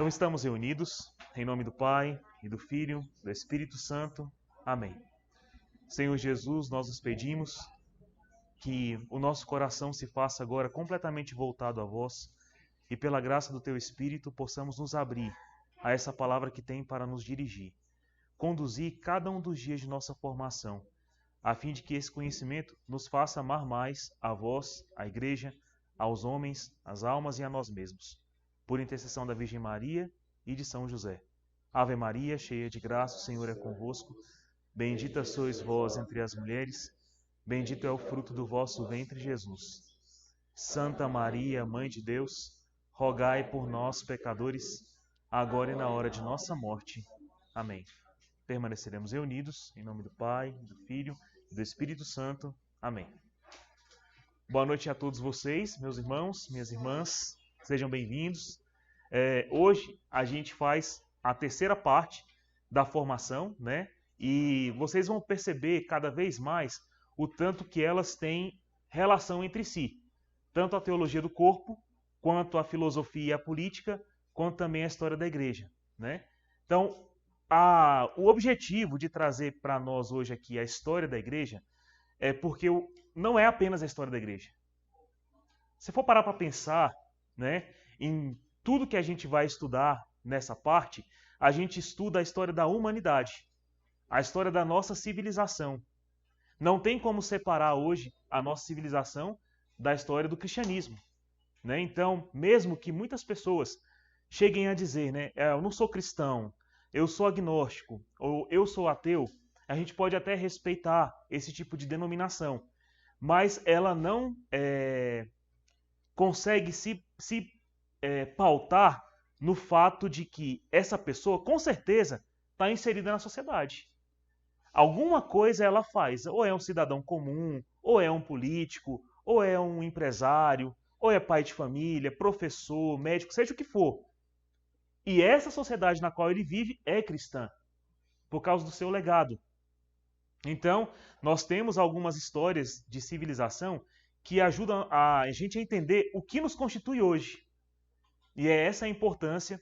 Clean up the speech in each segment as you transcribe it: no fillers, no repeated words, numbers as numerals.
estamos reunidos em nome do Pai, e do Filho, e do Espírito Santo. Amém. Senhor Jesus, nós nos pedimos que o nosso coração se faça agora completamente voltado a vós e pela graça do Teu Espírito possamos nos abrir a essa palavra que tem para nos dirigir. Conduzir cada um dos dias de nossa formação, a fim de que esse conhecimento nos faça amar mais a vós, a Igreja, aos homens, às almas e a nós mesmos. Por intercessão da Virgem Maria e de São José. Ave Maria, cheia de graça, o Senhor é convosco. Bendita sois vós entre as mulheres, bendito é o fruto do vosso ventre, Jesus. Santa Maria, Mãe de Deus, rogai por nós, pecadores, agora e na hora de nossa morte. Amém. Permaneceremos reunidos em nome do Pai, do Filho e do Espírito Santo. Amém. Boa noite a todos vocês, meus irmãos, minhas irmãs. Sejam bem-vindos. Hoje a gente faz a terceira parte da formação, né? E vocês vão perceber cada vez mais o tanto que elas têm relação entre si. Tanto a teologia do corpo, quanto a filosofia e a política, quanto também a história da igreja, né? Então, o objetivo de trazer para nós hoje aqui a história da igreja é porque não é apenas a história da igreja. Se for parar para pensar, né, em tudo que a gente vai estudar nessa parte, a gente estuda a história da humanidade, a história da nossa civilização. Não tem como separar hoje a nossa civilização da história do cristianismo, né? Então, mesmo que muitas pessoas cheguem a dizer, né, eu não sou cristão, eu sou agnóstico, ou eu sou ateu, a gente pode até respeitar esse tipo de denominação, mas ela não consegue se pautar no fato de que essa pessoa, com certeza, está inserida na sociedade. Alguma coisa ela faz, ou é um cidadão comum, ou é um político, ou é um empresário, ou é pai de família, professor, médico, seja o que for. E essa sociedade na qual ele vive é cristã, por causa do seu legado. Então, nós temos algumas histórias de civilização que ajudam a gente a entender o que nos constitui hoje. E é essa a importância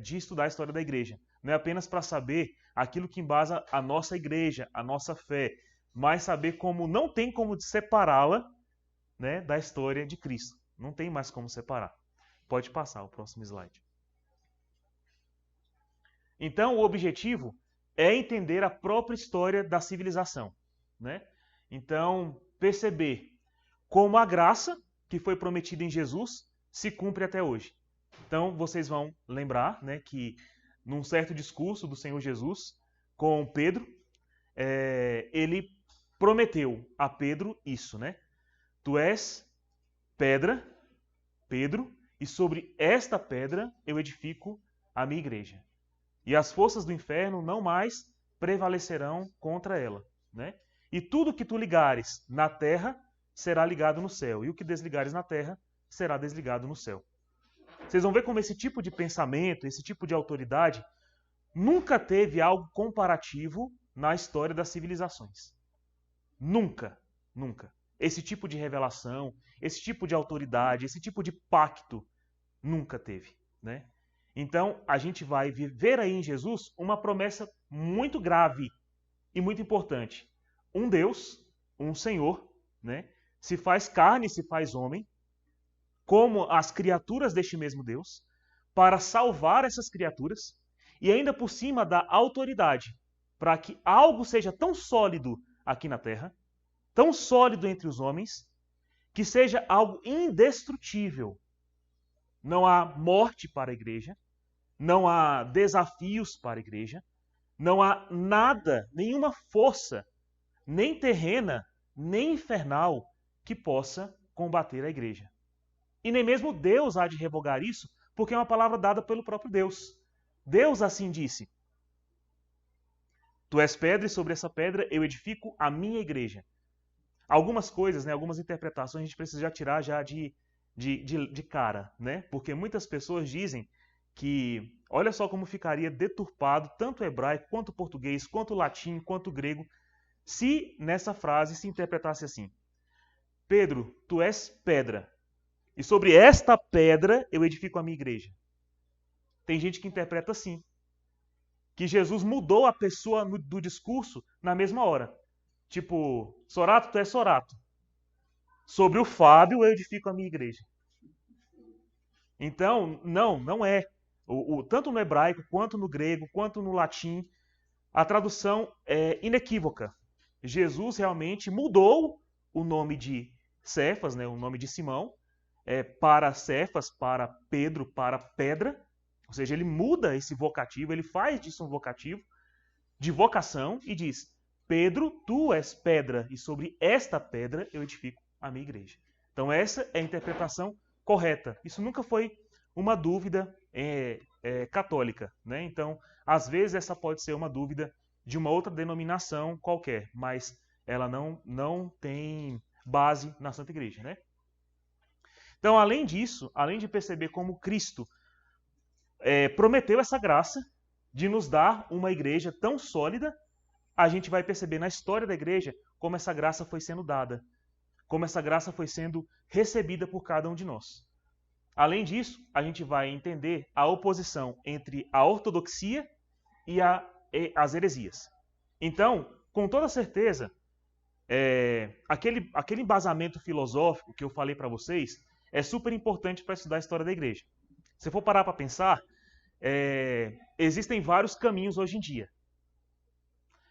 de estudar a história da igreja. Não é apenas para saber aquilo que embasa a nossa igreja, a nossa fé, mas saber como não tem como separá-la, né, da história de Cristo. Não tem mais como separar. Pode passar o próximo slide. Então, o objetivo é entender a própria história da civilização, né? Então, perceber como a graça que foi prometida em Jesus se cumpre até hoje. Então, vocês vão lembrar, né, que num certo discurso do Senhor Jesus com Pedro, ele prometeu a Pedro isso, né? Tu és pedra, Pedro, e sobre esta pedra eu edifico a minha igreja. E as forças do inferno não mais prevalecerão contra ela, né? E tudo que tu ligares na terra será ligado no céu, e o que desligares na terra será desligado no céu. Vocês vão ver como esse tipo de pensamento, esse tipo de autoridade, nunca teve algo comparativo na história das civilizações. Nunca, nunca. Esse tipo de revelação, esse tipo de autoridade, esse tipo de pacto, nunca teve, né? Então, a gente vai ver aí em Jesus uma promessa muito grave e muito importante. Um Deus, um Senhor, né, se faz carne, se faz homem, como as criaturas deste mesmo Deus, para salvar essas criaturas e ainda por cima da autoridade, para que algo seja tão sólido aqui na terra, tão sólido entre os homens, que seja algo indestrutível. Não há morte para a igreja, não há desafios para a igreja, não há nada, nenhuma força, nem terrena, nem infernal, que possa combater a igreja. E nem mesmo Deus há de revogar isso, porque é uma palavra dada pelo próprio Deus. Deus assim disse: Tu és pedra e sobre essa pedra eu edifico a minha igreja. Algumas coisas, né, algumas interpretações a gente precisa já tirar já de cara, né? Porque muitas pessoas dizem que, olha só como ficaria deturpado tanto o hebraico, quanto o português, quanto o latim, quanto o grego, se nessa frase se interpretasse assim: Pedro, tu és pedra, e sobre esta pedra eu edifico a minha igreja. Tem gente que interpreta assim, que Jesus mudou a pessoa do discurso na mesma hora. Tipo, Sorato, tu é Sorato. Sobre o Fábio eu edifico a minha igreja. Então, não é. Tanto no hebraico, quanto no grego, quanto no latim, a tradução é inequívoca. Jesus realmente mudou o nome de Cefas, né, o nome de Simão, para Cefas, para Pedro, para pedra. Ou seja, ele muda esse vocativo, ele faz disso um vocativo de vocação e diz: Pedro, tu és pedra, e sobre esta pedra eu edifico a minha igreja. Então essa é a interpretação correta. Isso nunca foi uma dúvida católica, né? Então, às vezes essa pode ser uma dúvida de uma outra denominação qualquer, mas ela não tem base na Santa Igreja, né? Então, além disso, além de perceber como Cristo prometeu essa graça de nos dar uma igreja tão sólida, a gente vai perceber na história da igreja como essa graça foi sendo dada, como essa graça foi sendo recebida por cada um de nós. Além disso, a gente vai entender a oposição entre a ortodoxia e as heresias. Então, com toda certeza, aquele embasamento filosófico que eu falei para vocês é super importante para estudar a história da igreja. Se for parar para pensar, existem vários caminhos hoje em dia.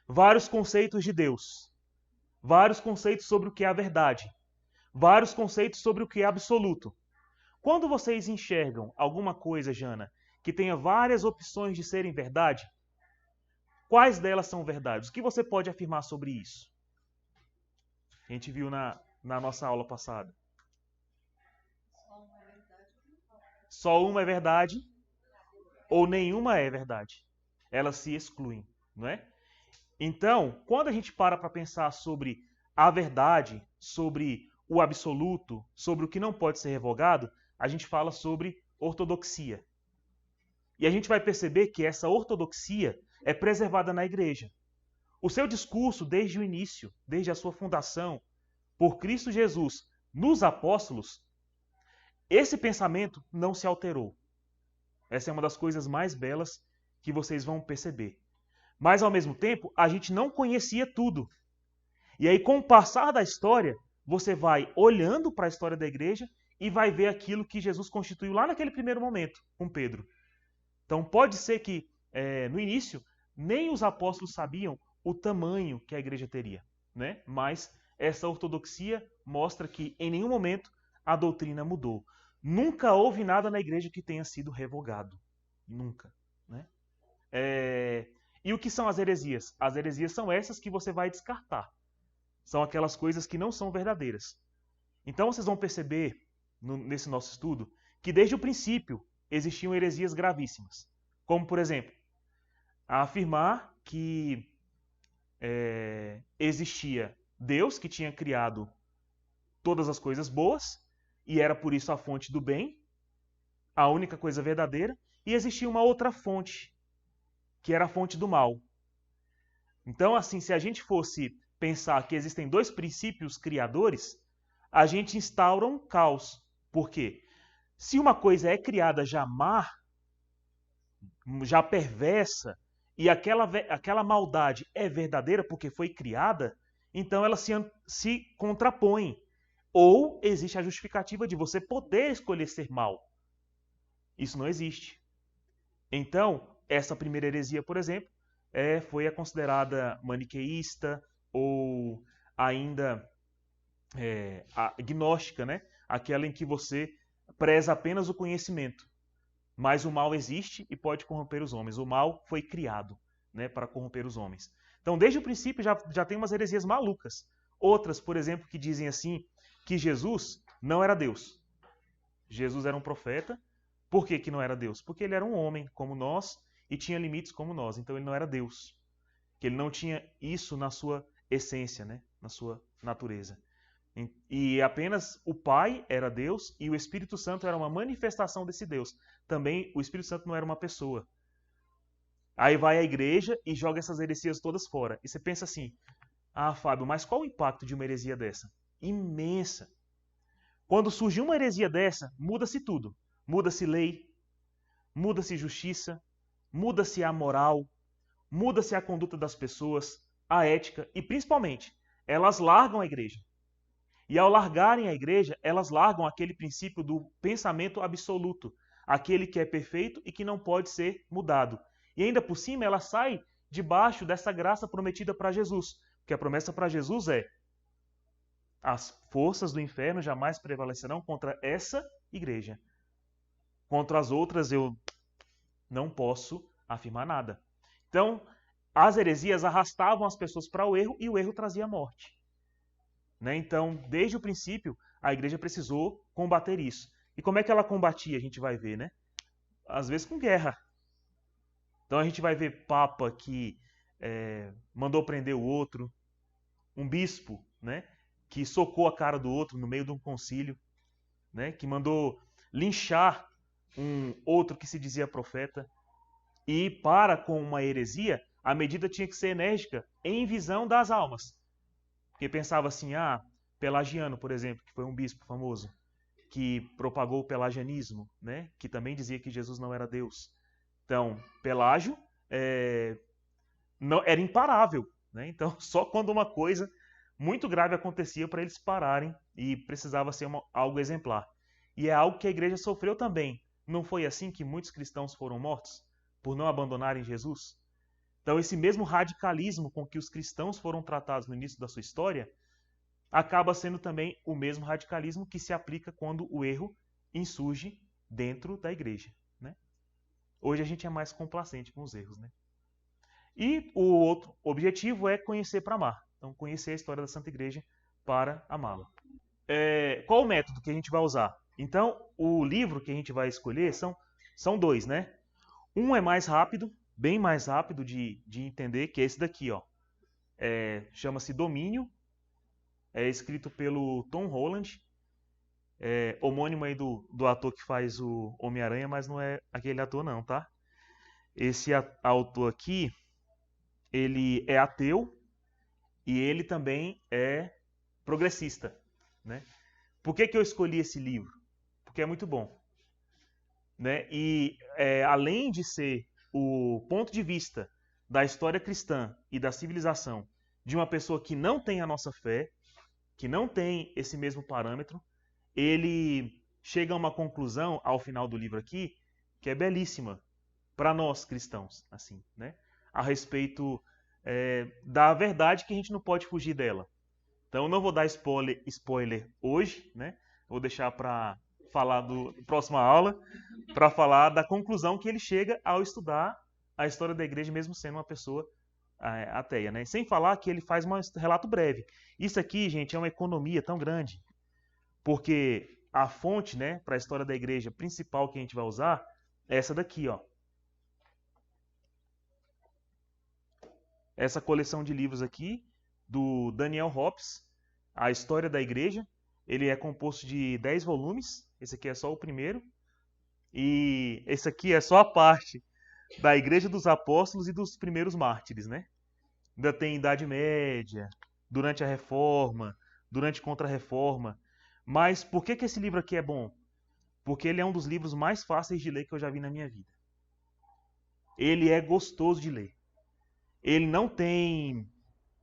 Vários conceitos de Deus. Vários conceitos sobre o que é a verdade. Vários conceitos sobre o que é absoluto. Quando vocês enxergam alguma coisa, Jana, que tenha várias opções de serem verdade, quais delas são verdades? O que você pode afirmar sobre isso? A gente viu na nossa aula passada. Só uma é verdade ou nenhuma é verdade. Elas se excluem, não é? Então, quando a gente para pensar sobre a verdade, sobre o absoluto, sobre o que não pode ser revogado, a gente fala sobre ortodoxia. E a gente vai perceber que essa ortodoxia é preservada na igreja. O seu discurso, desde o início, desde a sua fundação, por Cristo Jesus, nos apóstolos, esse pensamento não se alterou. Essa é uma das coisas mais belas que vocês vão perceber. Mas, ao mesmo tempo, a gente não conhecia tudo. E aí, com o passar da história, você vai olhando para a história da igreja e vai ver aquilo que Jesus constituiu lá naquele primeiro momento, com Pedro. Então, pode ser que, no início, nem os apóstolos sabiam o tamanho que a igreja teria, né? Mas essa ortodoxia mostra que, em nenhum momento, a doutrina mudou. Nunca houve nada na igreja que tenha sido revogado. Nunca, né? E o que são as heresias? As heresias são essas que você vai descartar. São aquelas coisas que não são verdadeiras. Então vocês vão perceber, nesse nosso estudo, que desde o princípio existiam heresias gravíssimas. Como, por exemplo, afirmar que existia Deus que tinha criado todas as coisas boas e era por isso a fonte do bem, a única coisa verdadeira, e existia uma outra fonte, que era a fonte do mal. Então, assim, se a gente fosse pensar que existem dois princípios criadores, a gente instaura um caos. Por quê? Se uma coisa é criada já má, já perversa, e aquela maldade é verdadeira porque foi criada, então ela se contrapõe. Ou existe a justificativa de você poder escolher ser mal. Isso não existe. Então, essa primeira heresia, por exemplo, foi a considerada maniqueísta ou ainda a gnóstica, né? Aquela em que você preza apenas o conhecimento. Mas o mal existe e pode corromper os homens. O mal foi criado, né, para corromper os homens. Então, desde o princípio, já tem umas heresias malucas. Outras, por exemplo, que dizem assim, que Jesus não era Deus. Jesus era um profeta. Por que não era Deus? Porque ele era um homem como nós e tinha limites como nós. Então ele não era Deus. Que ele não tinha isso na sua essência, né? Na sua natureza. E apenas o Pai era Deus e o Espírito Santo era uma manifestação desse Deus. Também o Espírito Santo não era uma pessoa. Aí vai a igreja e joga essas heresias todas fora. E você pensa assim, Fábio, mas qual o impacto de uma heresia dessa? Imensa. Quando surge uma heresia dessa, muda-se tudo. Muda-se lei, muda-se justiça, muda-se a moral, muda-se a conduta das pessoas, a ética e, principalmente, elas largam a igreja. E ao largarem a igreja, elas largam aquele princípio do pensamento absoluto, aquele que é perfeito e que não pode ser mudado. E ainda por cima, ela sai debaixo dessa graça prometida para Jesus, porque a promessa para Jesus é: as forças do inferno jamais prevalecerão contra essa igreja. Contra as outras eu não posso afirmar nada. Então, as heresias arrastavam as pessoas para o erro e o erro trazia a morte. Então, desde o princípio, a igreja precisou combater isso. E como é que ela combatia? A gente vai ver, né? Às vezes com guerra. Então a gente vai ver papa que mandou prender o outro, um bispo, né, que socou a cara do outro no meio de um concílio, né, que mandou linchar um outro que se dizia profeta. E para com uma heresia, a medida tinha que ser enérgica em visão das almas. Porque pensava assim, Pelagiano, por exemplo, que foi um bispo famoso, que propagou o pelagianismo, né, que também dizia que Jesus não era Deus. Então, Pelágio não, era imparável. Né? Então, só quando uma coisa muito grave acontecia para eles pararem e precisava ser algo exemplar. E é algo que a igreja sofreu também. Não foi assim que muitos cristãos foram mortos? Por não abandonarem Jesus? Então, esse mesmo radicalismo com que os cristãos foram tratados no início da sua história acaba sendo também o mesmo radicalismo que se aplica quando o erro insurge dentro da igreja. Né? Hoje a gente é mais complacente com os erros. Né? E o outro objetivo é conhecer para amar. Então, conhecer a história da Santa Igreja para amá-la. Qual o método que a gente vai usar? Então, o livro que a gente vai escolher são dois, né? Um é mais rápido, bem mais rápido de entender, que é esse daqui, ó. Chama-se Domínio, é escrito pelo Tom Holland, homônimo aí do ator que faz o Homem-Aranha, mas não é aquele ator não, tá? Esse autor aqui, ele é ateu e ele também é progressista, né? Por que eu escolhi esse livro? Porque é muito bom. Né? E além de ser o ponto de vista da história cristã e da civilização de uma pessoa que não tem a nossa fé, que não tem esse mesmo parâmetro, ele chega a uma conclusão ao final do livro aqui que é belíssima para nós cristãos, assim, né? A respeito da verdade que a gente não pode fugir dela. Então eu não vou dar spoiler hoje, né? Vou deixar para falar da próxima aula, para falar da conclusão que ele chega ao estudar a história da igreja, mesmo sendo uma pessoa ateia, né? Sem falar que ele faz um relato breve. Isso aqui, gente, é uma economia tão grande, porque a fonte, né, para a história da igreja principal que a gente vai usar é essa daqui, ó. Essa coleção de livros aqui, do Daniel Hobbes, A História da Igreja. Ele é composto de 10 volumes, esse aqui é só o primeiro, e esse aqui é só a parte da Igreja dos Apóstolos e dos primeiros mártires, né? Ainda tem Idade Média, durante a Reforma, durante a Contra-Reforma. Mas por que esse livro aqui é bom? Porque ele é um dos livros mais fáceis de ler que eu já vi na minha vida. Ele é gostoso de ler. Ele não tem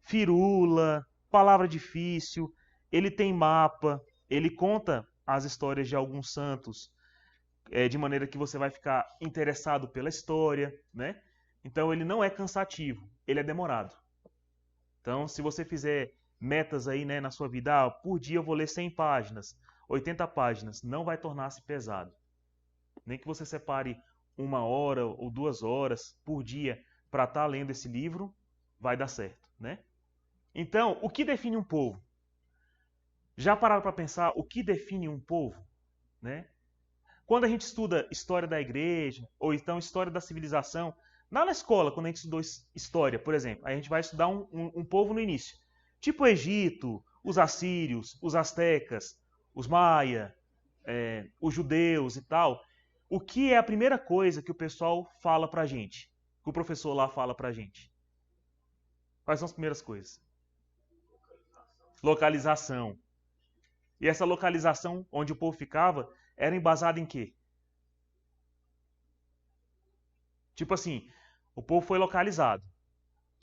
firula, palavra difícil, ele tem mapa, ele conta as histórias de alguns santos de maneira que você vai ficar interessado pela história, né? Então ele não é cansativo, ele é demorado. Então se você fizer metas aí, né, na sua vida, por dia eu vou ler 100 páginas, 80 páginas, não vai tornar-se pesado. Nem que você separe 1 hora ou 2 horas por dia para estar lendo esse livro, vai dar certo, né? Então, o que define um povo? Já pararam para pensar o que define um povo? Né? Quando a gente estuda história da igreja, ou então história da civilização, na escola, quando a gente estudou história, por exemplo, a gente vai estudar um povo no início. Tipo o Egito, os assírios, os astecas, os maia, os judeus e tal. O que é a primeira coisa que o pessoal fala pra gente? Que o professor lá fala pra gente? Quais são as primeiras coisas? Localização. E essa localização onde o povo ficava era embasada em quê? Tipo assim, o povo foi localizado.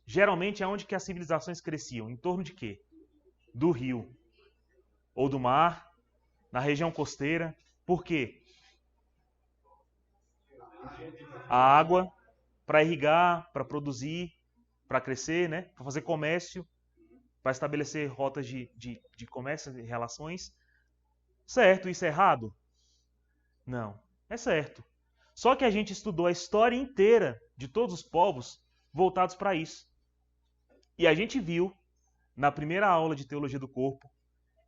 Geralmente é onde que as civilizações cresciam? Em torno de quê? Do rio ou do mar, na região costeira. Por quê? A água para irrigar, para produzir, para crescer, né? Para fazer comércio, para estabelecer rotas de comércio e relações. Certo, isso é errado? Não, é certo. Só que a gente estudou a história inteira de todos os povos voltados para isso. E a gente viu, na primeira aula de Teologia do Corpo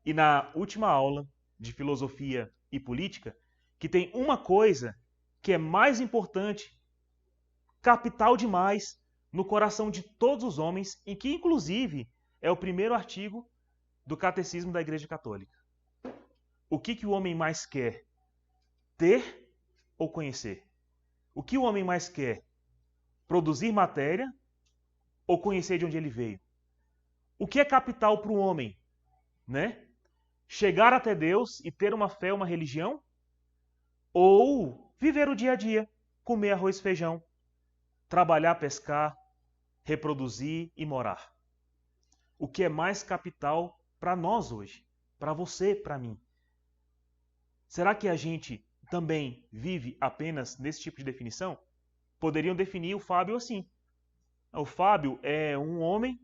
e na última aula de Filosofia e Política, que tem uma coisa que é mais importante, capital demais, no coração de todos os homens, e que, inclusive, é o primeiro artigo do Catecismo da Igreja Católica. O que o homem mais quer? Ter ou conhecer? O que o homem mais quer? Produzir matéria ou conhecer de onde ele veio? O que é capital para o homem? Né? Chegar até Deus e ter uma fé, uma religião? Ou viver o dia a dia, comer arroz e feijão, trabalhar, pescar, reproduzir e morar? O que é mais capital para nós hoje? Para você, para mim? Será que a gente também vive apenas nesse tipo de definição? Poderiam definir o Fábio assim. O Fábio é um homem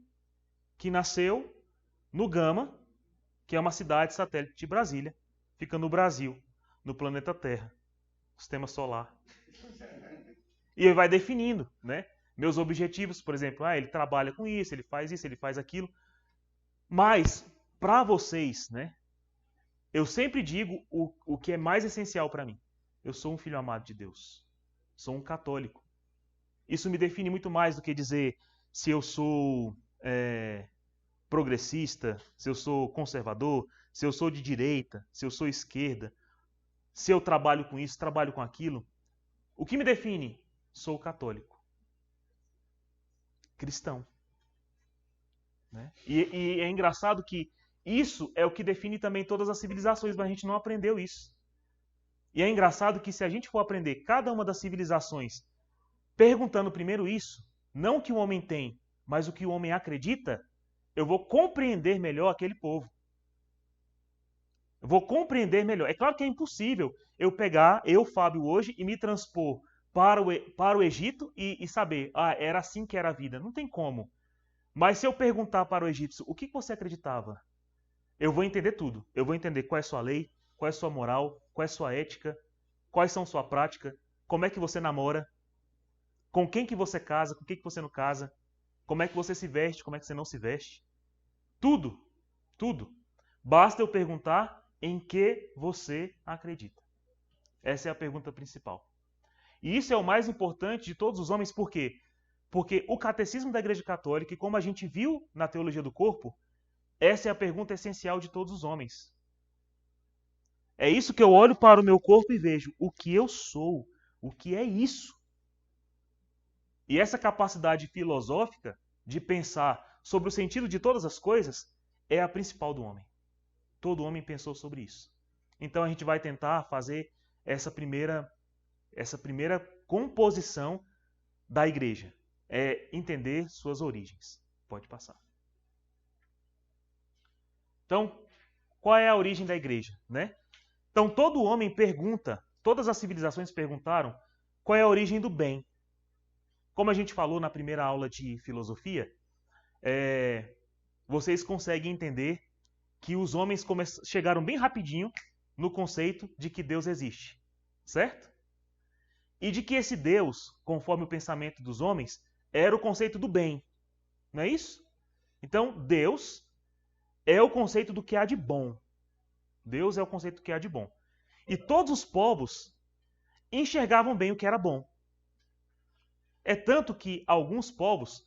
que nasceu no Gama, que é uma cidade satélite de Brasília, fica no Brasil, no planeta Terra, sistema solar. E ele vai definindo, né? Meus objetivos, por exemplo, ele trabalha com isso, ele faz aquilo. Mas, para vocês, né? Eu sempre digo o que é mais essencial para mim. Eu sou um filho amado de Deus. Sou um católico. Isso me define muito mais do que dizer se eu sou progressista, se eu sou conservador, se eu sou de direita, se eu sou esquerda, se eu trabalho com isso, trabalho com aquilo. O que me define? Sou católico. Cristão. Né? E é engraçado que isso é o que define também todas as civilizações, mas a gente não aprendeu isso. E é engraçado que se a gente for aprender cada uma das civilizações perguntando primeiro isso, não o que o homem tem, mas o que o homem acredita, eu vou compreender melhor aquele povo. Eu vou compreender melhor. É claro que é impossível eu pegar, Fábio, hoje, e me transpor para o Egito e saber, era assim que era a vida. Não tem como. Mas se eu perguntar para o egípcio, o que você acreditava? Eu vou entender tudo. Eu vou entender qual é a sua lei, qual é a sua moral, qual é a sua ética, quais são sua prática, como é que você namora, com quem que você casa, com quem que você não casa, como é que você se veste, como é que você não se veste. Tudo, tudo. Basta eu perguntar em que você acredita. Essa é a pergunta principal. E isso é o mais importante de todos os homens, por quê? Porque o catecismo da Igreja Católica, e como a gente viu na Teologia do Corpo, essa é a pergunta essencial de todos os homens. É isso que eu olho para o meu corpo e vejo. O que eu sou? O que é isso? E essa capacidade filosófica de pensar sobre o sentido de todas as coisas é a principal do homem. Todo homem pensou sobre isso. Então a gente vai tentar fazer essa primeira composição da igreja. É entender suas origens. Pode passar. Então, qual é a origem da igreja, né? Então, todo homem pergunta, todas as civilizações perguntaram qual é a origem do bem. Como a gente falou na primeira aula de filosofia, vocês conseguem entender que os homens chegaram bem rapidinho no conceito de que Deus existe, certo? E de que esse Deus, conforme o pensamento dos homens, era o conceito do bem, não é isso? Então, Deus é o conceito do que há de bom. Deus é o conceito do que há de bom. E todos os povos enxergavam bem o que era bom. É tanto que alguns povos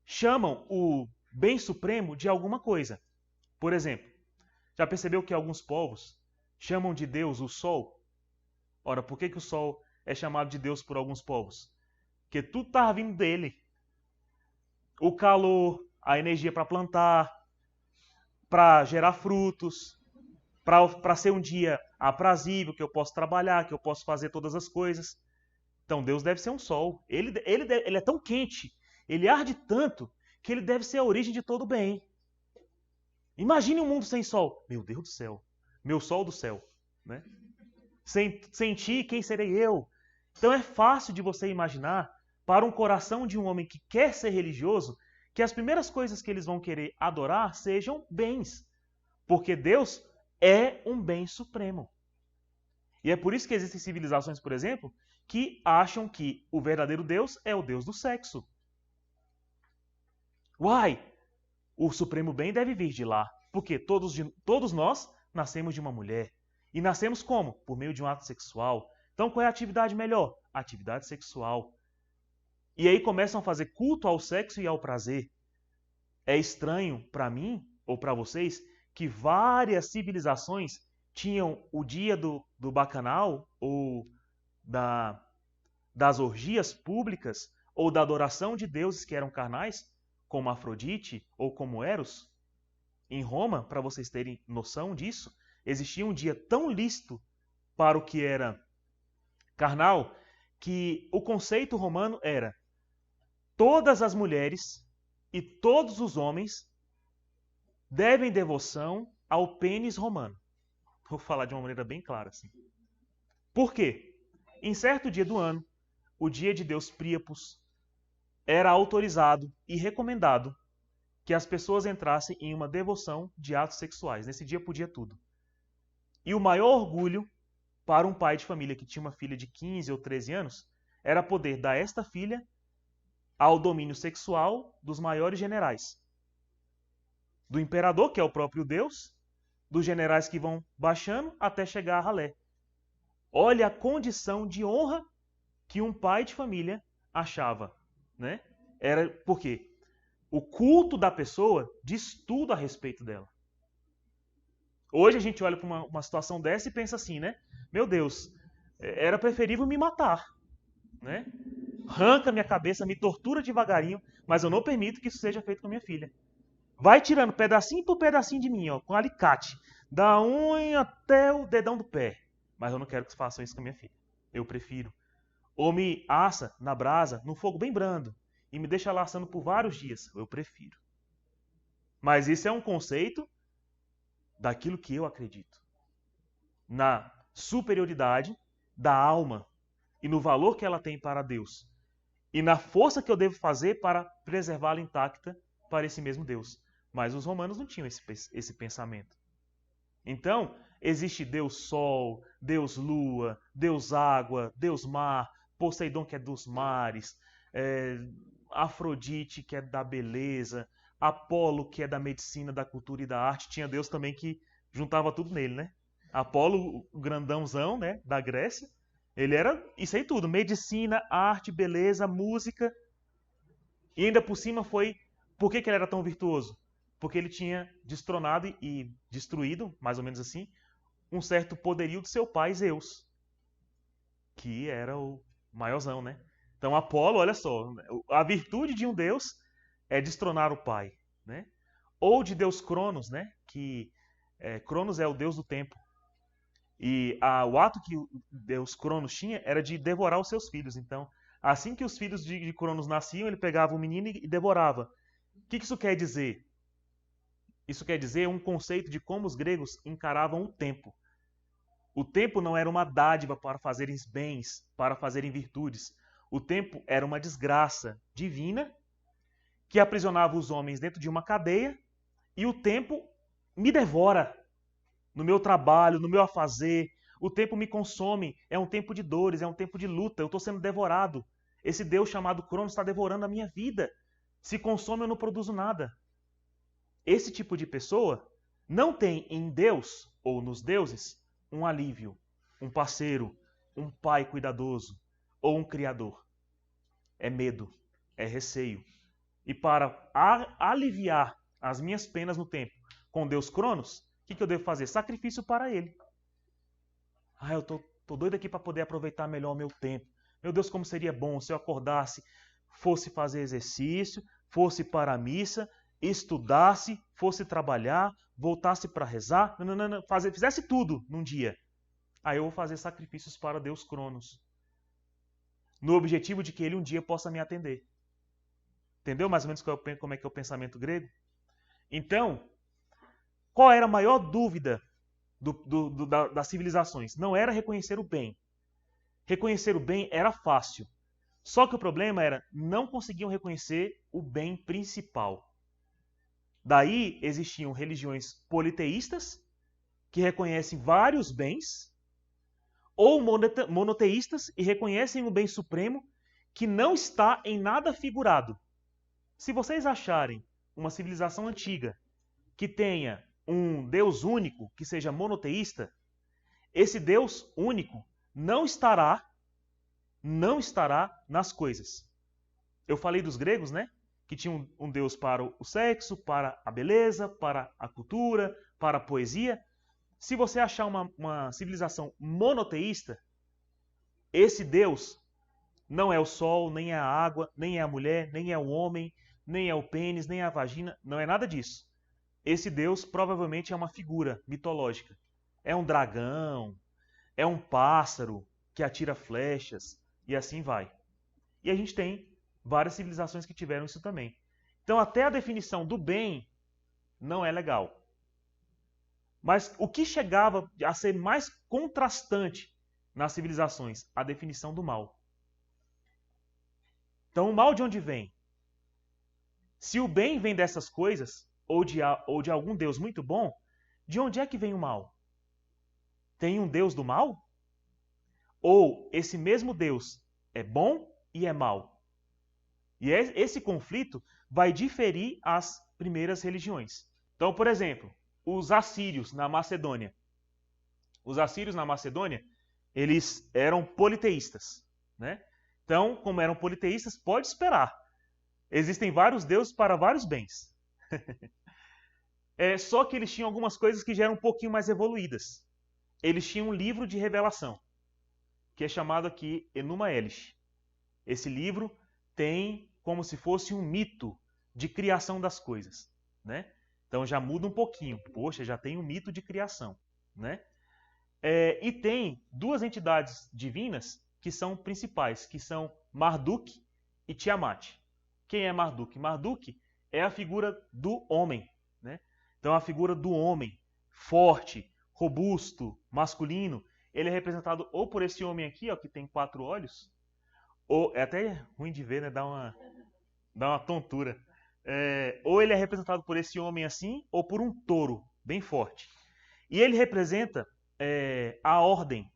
chamam o bem supremo de alguma coisa. Por exemplo, já percebeu que alguns povos chamam de Deus o sol? Ora, por que o sol é chamado de Deus por alguns povos? Porque tudo está vindo dele. O calor, a energia para plantar, para gerar frutos, para ser um dia aprazível, que eu posso trabalhar, que eu posso fazer todas as coisas. Então Deus deve ser um sol. Ele é tão quente, ele arde tanto, que ele deve ser a origem de todo o bem. Imagine um mundo sem sol. Meu Deus do céu. Meu sol do céu. Né? Sem ti, quem serei eu? Então é fácil de você imaginar, para um coração de um homem que quer ser religioso, que as primeiras coisas que eles vão querer adorar sejam bens. Porque Deus é um bem supremo. E é por isso que existem civilizações, por exemplo, que acham que o verdadeiro Deus é o Deus do sexo. Uai, o supremo bem deve vir de lá, porque todos nós nascemos de uma mulher. E nascemos como? Por meio de um ato sexual. Então qual é a atividade melhor? A atividade sexual. E aí começam a fazer culto ao sexo e ao prazer. É estranho para mim, ou para vocês, que várias civilizações tinham o dia do bacanal, ou das orgias públicas, ou da adoração de deuses que eram carnais, como Afrodite ou como Eros. Em Roma, para vocês terem noção disso, existia um dia tão lícito para o que era carnal, que o conceito romano era: todas as mulheres e todos os homens devem devoção ao pênis romano. Vou falar de uma maneira bem clara assim. Por quê? Em certo dia do ano, o dia de Deus Príapos, era autorizado e recomendado que as pessoas entrassem em uma devoção de atos sexuais. Nesse dia podia tudo. E o maior orgulho para um pai de família que tinha uma filha de 15 ou 13 anos era poder dar esta filha ao domínio sexual dos maiores generais. Do imperador, que é o próprio Deus, dos generais que vão baixando até chegar a ralé. Olha a condição de honra que um pai de família achava. Né? Era porque o culto da pessoa diz tudo a respeito dela. Hoje a gente olha para uma situação dessa e pensa assim, né? Meu Deus, era preferível me matar. Né? Arranca minha cabeça, me tortura devagarinho, mas eu não permito que isso seja feito com minha filha. Vai tirando pedacinho por pedacinho de mim, ó, com alicate, da unha até o dedão do pé. Mas eu não quero que façam isso com a minha filha. Eu prefiro. Ou me assa na brasa, num fogo bem brando, e me deixa lá assando por vários dias. Eu prefiro. Mas isso é um conceito daquilo que eu acredito. Na superioridade da alma e no valor que ela tem para Deus. E na força que eu devo fazer para preservá-la intacta para esse mesmo Deus. Mas os romanos não tinham esse pensamento. Então, existe Deus Sol, Deus Lua, Deus Água, Deus Mar, Poseidon, que é dos mares, Afrodite, que é da beleza, Apolo, que é da medicina, da cultura e da arte. Tinha Deus também que juntava tudo nele, né? Apolo, o grandãozão, né, da Grécia, ele era isso aí tudo, medicina, arte, beleza, música. E ainda por cima foi... Por que ele era tão virtuoso? Porque ele tinha destronado e destruído, mais ou menos assim, um certo poderio de seu pai Zeus, que era o maiorzão, né? Então Apolo, olha só, a virtude de um deus é destronar o pai, né? Ou de Deus Cronos, né? Que Cronos é o deus do tempo. E o ato que o Deus Cronos tinha era de devorar os seus filhos. Então, assim que os filhos de Cronos nasciam, ele pegava o menino e devorava. O que isso quer dizer? Isso quer dizer um conceito de como os gregos encaravam o tempo. O tempo não era uma dádiva para fazerem bens, para fazerem virtudes. O tempo era uma desgraça divina que aprisionava os homens dentro de uma cadeia, e o tempo me devora no meu trabalho, no meu afazer. O tempo me consome, é um tempo de dores, é um tempo de luta, eu estou sendo devorado. Esse Deus chamado Cronos está devorando a minha vida. Se consome, eu não produzo nada. Esse tipo de pessoa não tem em Deus ou nos deuses um alívio, um parceiro, um pai cuidadoso ou um criador. É medo, é receio. E para aliviar as minhas penas no tempo com Deus Cronos, o que eu devo fazer? Sacrifício para ele. Eu tô doido aqui para poder aproveitar melhor o meu tempo. Meu Deus, como seria bom se eu acordasse, fosse fazer exercício, fosse para a missa, estudasse, fosse trabalhar, voltasse para rezar, fizesse tudo num dia. Aí eu vou fazer sacrifícios para Deus Cronos. no objetivo de que ele um dia possa me atender. Entendeu mais ou menos como é que é o pensamento grego? Então, qual era a maior dúvida das civilizações? Não era reconhecer o bem. Reconhecer o bem era fácil. Só que o problema era não conseguiam reconhecer o bem principal. Daí existiam religiões politeístas, que reconhecem vários bens, ou monoteístas e reconhecem o bem supremo, que não está em nada figurado. Se vocês acharem uma civilização antiga que tenha um Deus único, que seja monoteísta, esse Deus único não estará nas coisas. Eu falei dos gregos, né? Que tinham um Deus para o sexo, para a beleza, para a cultura, para a poesia. Se você achar uma civilização monoteísta, esse Deus não é o sol, nem é a água, nem é a mulher, nem é o homem, nem é o pênis, nem é a vagina, não é nada disso. Esse Deus provavelmente é uma figura mitológica. É um dragão, é um pássaro que atira flechas e assim vai. E a gente tem várias civilizações que tiveram isso também. Então até a definição do bem não é legal. Mas o que chegava a ser mais contrastante nas civilizações? A definição do mal. Então o mal de onde vem? Se o bem vem dessas coisas, ou de algum Deus muito bom, de onde é que vem o mal? Tem um Deus do mal? Ou esse mesmo Deus é bom e é mal? E esse conflito vai diferir as primeiras religiões. Então, por exemplo, os assírios na Macedônia. Os assírios na Macedônia, eles eram politeístas, né? Então, como eram politeístas, pode esperar. Existem vários deuses para vários bens. Só que eles tinham algumas coisas que já eram um pouquinho mais evoluídas. Eles tinham um livro de revelação, que é chamado aqui Enuma Elish. Esse livro tem como se fosse um mito de criação das coisas, né? Então já muda um pouquinho. Poxa, já tem um mito de criação, né? E tem duas entidades divinas que são principais, que são Marduk e Tiamat. Quem é Marduk? Marduk é a figura do homem, né? Então a figura do homem, forte, robusto, masculino, ele é representado ou por esse homem aqui, ó, que tem 4 olhos, ou é até ruim de ver, né? Dá uma tontura. Ou ele é representado por esse homem assim, ou por um touro bem forte. E ele representa a ordem,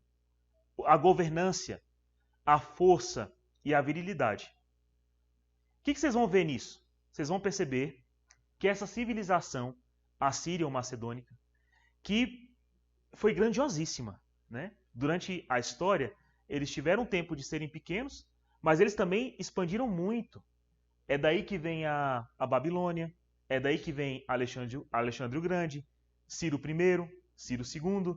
a governância, a força e a virilidade. O que vocês vão ver nisso? Vocês vão perceber que essa civilização assíria ou macedônica, que foi grandiosíssima, né? Durante a história, eles tiveram tempo de serem pequenos, mas eles também expandiram muito. É daí que vem a Babilônia, é daí que vem Alexandre o Grande, Ciro I, Ciro II.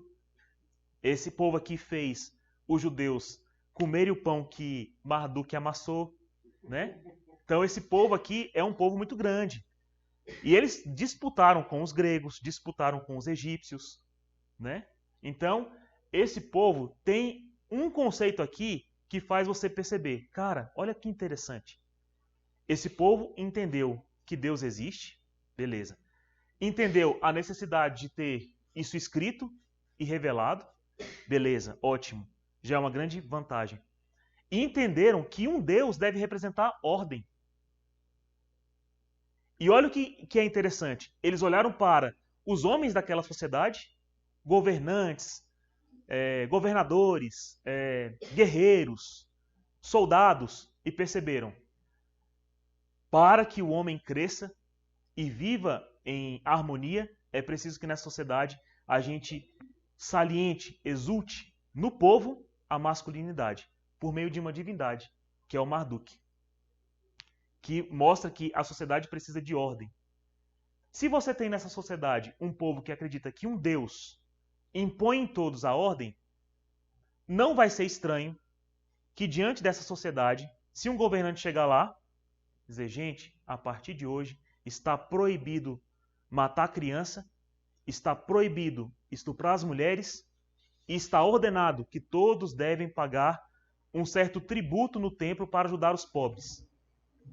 Esse povo aqui fez os judeus comerem o pão que Marduk amassou, né? Então esse povo aqui é um povo muito grande. E eles disputaram com os gregos, disputaram com os egípcios, né? Então, esse povo tem um conceito aqui que faz você perceber. Cara, olha que interessante. Esse povo entendeu que Deus existe, beleza. Entendeu a necessidade de ter isso escrito e revelado, beleza, ótimo. Já é uma grande vantagem. E entenderam que um Deus deve representar ordem. E olha o que é interessante. Eles olharam para os homens daquela sociedade, governantes, governadores, guerreiros, soldados, e perceberam: para que o homem cresça e viva em harmonia, é preciso que nessa sociedade a gente saliente, exulte no povo a masculinidade, por meio de uma divindade, que é o Marduk, que mostra que a sociedade precisa de ordem. Se você tem nessa sociedade um povo que acredita que um Deus impõe em todos a ordem, não vai ser estranho que diante dessa sociedade, se um governante chegar lá, dizer: gente, a partir de hoje está proibido matar criança, está proibido estuprar as mulheres e está ordenado que todos devem pagar um certo tributo no templo para ajudar os pobres.